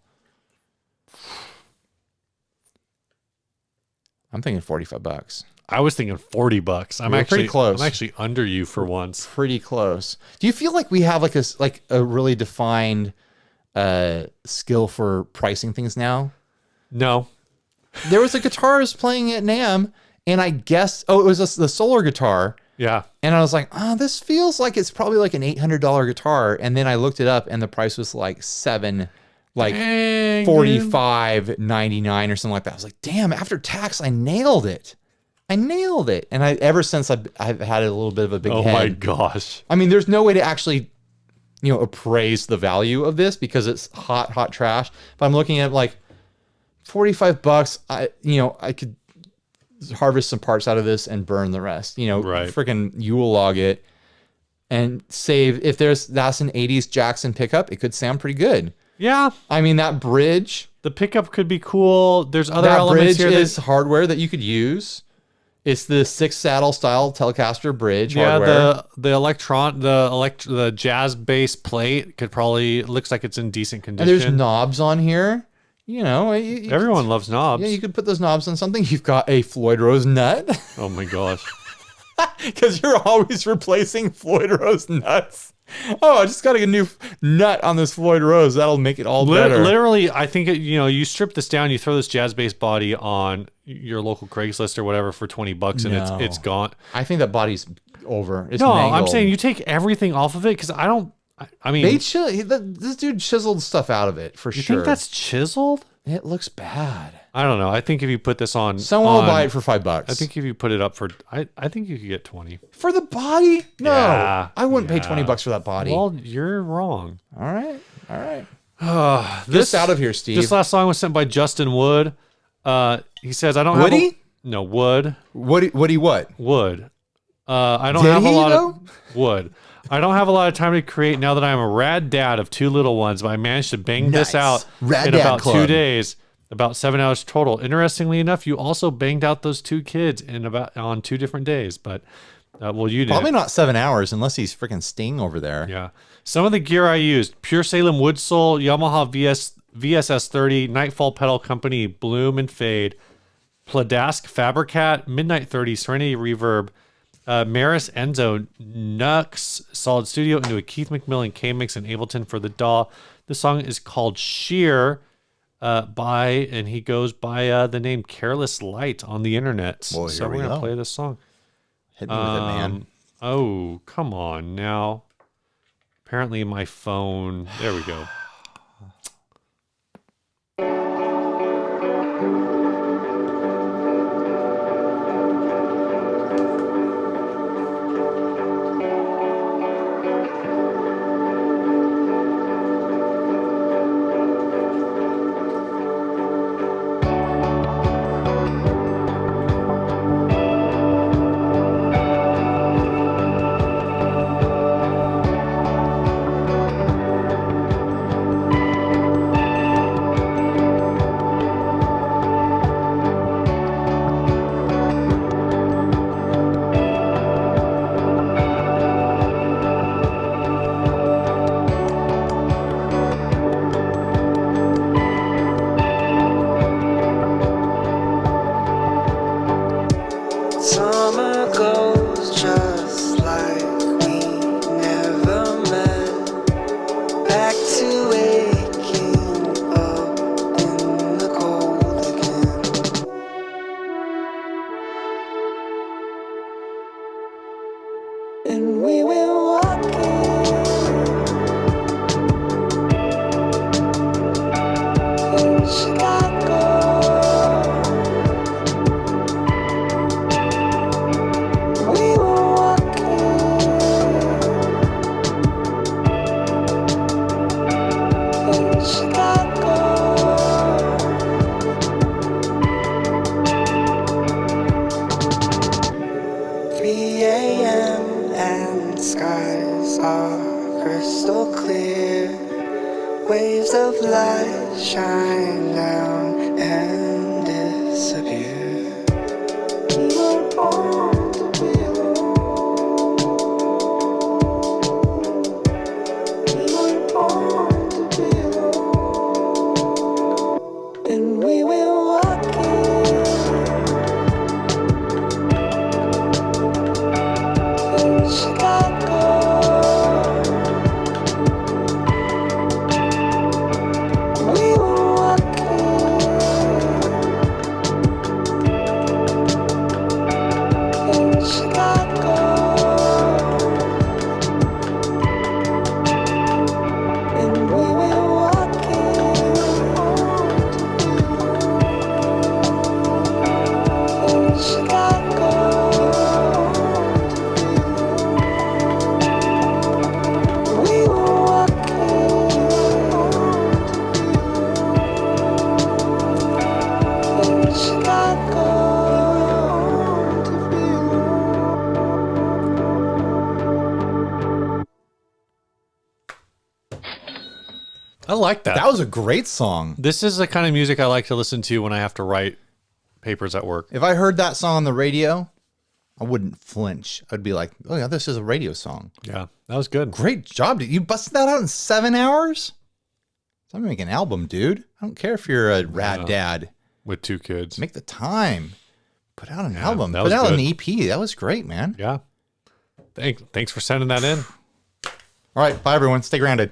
I'm thinking $45. I was thinking $40. I'm actually pretty close. I'm actually under you for once. Pretty close. Do you feel like we have like a really defined skill for pricing things now? No. There was a guitarist playing at NAMM, and I guess it was the solar guitar. Yeah. And I was like, this feels like it's probably like an $800 guitar. And then I looked it up, and the price was like $45.99 or something like that. I was like, damn, after tax, I nailed it. And ever since I've had a little bit of a big head. Oh my gosh. I mean, there's no way to actually, appraise the value of this because it's hot trash. But I'm looking at like $45. I could harvest some parts out of this and burn the rest. Right. Freaking Yule log it and save. If that's an 80s Jackson pickup, it could sound pretty good. Yeah. I mean, that bridge. The pickup could be cool. There's other elements here. That bridge is hardware that you could use. It's the 6-saddle style Telecaster Bridge hardware. The jazz bass plate looks like it's in decent condition. And there's knobs on here. Everyone loves knobs. Yeah, you could put those knobs on something. You've got a Floyd Rose nut. Oh my gosh. Because you're always replacing Floyd Rose nuts. Oh, I just got a new nut on this Floyd Rose. That'll make it all better. Literally, I think you strip this down, you throw this jazz bass body on your local Craigslist or whatever for $20, and it's gone. I think that body's over. It's no, mangled. I'm saying you take everything off of it because I don't. I mean, this dude chiseled stuff out of it for sure. You think that's chiseled? It looks bad. I don't know. I think if you put this on, someone will buy it for $5. I think if you put it up for, I think you could get 20 for the body. No, yeah, I wouldn't pay $20 for that body. Well, you're wrong. All right. This out of here, Steve. This last song was sent by Justin Wood. He says, "I don't have Wood. Woody what? Wood. I don't have a lot of wood. I don't have a lot of time to create now that I'm a rad dad of 2 little ones, but I managed to bang this out in about 2 days, about 7 hours total. Interestingly enough, you also banged out those 2 kids on 2 different days, but you did. Probably not 7 hours unless he's freaking Sting over there. Yeah. Some of the gear I used: Pure Salem Wood Sole, Yamaha VSS 30, Nightfall Pedal Company, Bloom and Fade, Pladask Fabricat, Midnight 30, Serenity Reverb, Maris Enzo Nux Solid Studio into a Keith McMillan K-Mix in Ableton for the DAW. The song is called Sheer and he goes by the name Careless Light on the internet. Well, so we're going to play this song. Hit me with it, man. Oh, come on now. Apparently my phone, there we go. I like that. That was a great song. This is the kind of music I like to listen to when I have to write papers at work. If I heard that song on the radio, I wouldn't flinch. I'd be like, oh yeah, this is a radio song. Yeah, that was good. Great job, dude. You busted that out in 7 hours? So I'm making an album, dude. I don't care if you're a rad dad. With 2 kids. Make the time. Put out an album. Put out an EP. That was great, man. Yeah. Thanks for sending that in. All right. Bye, everyone. Stay grounded.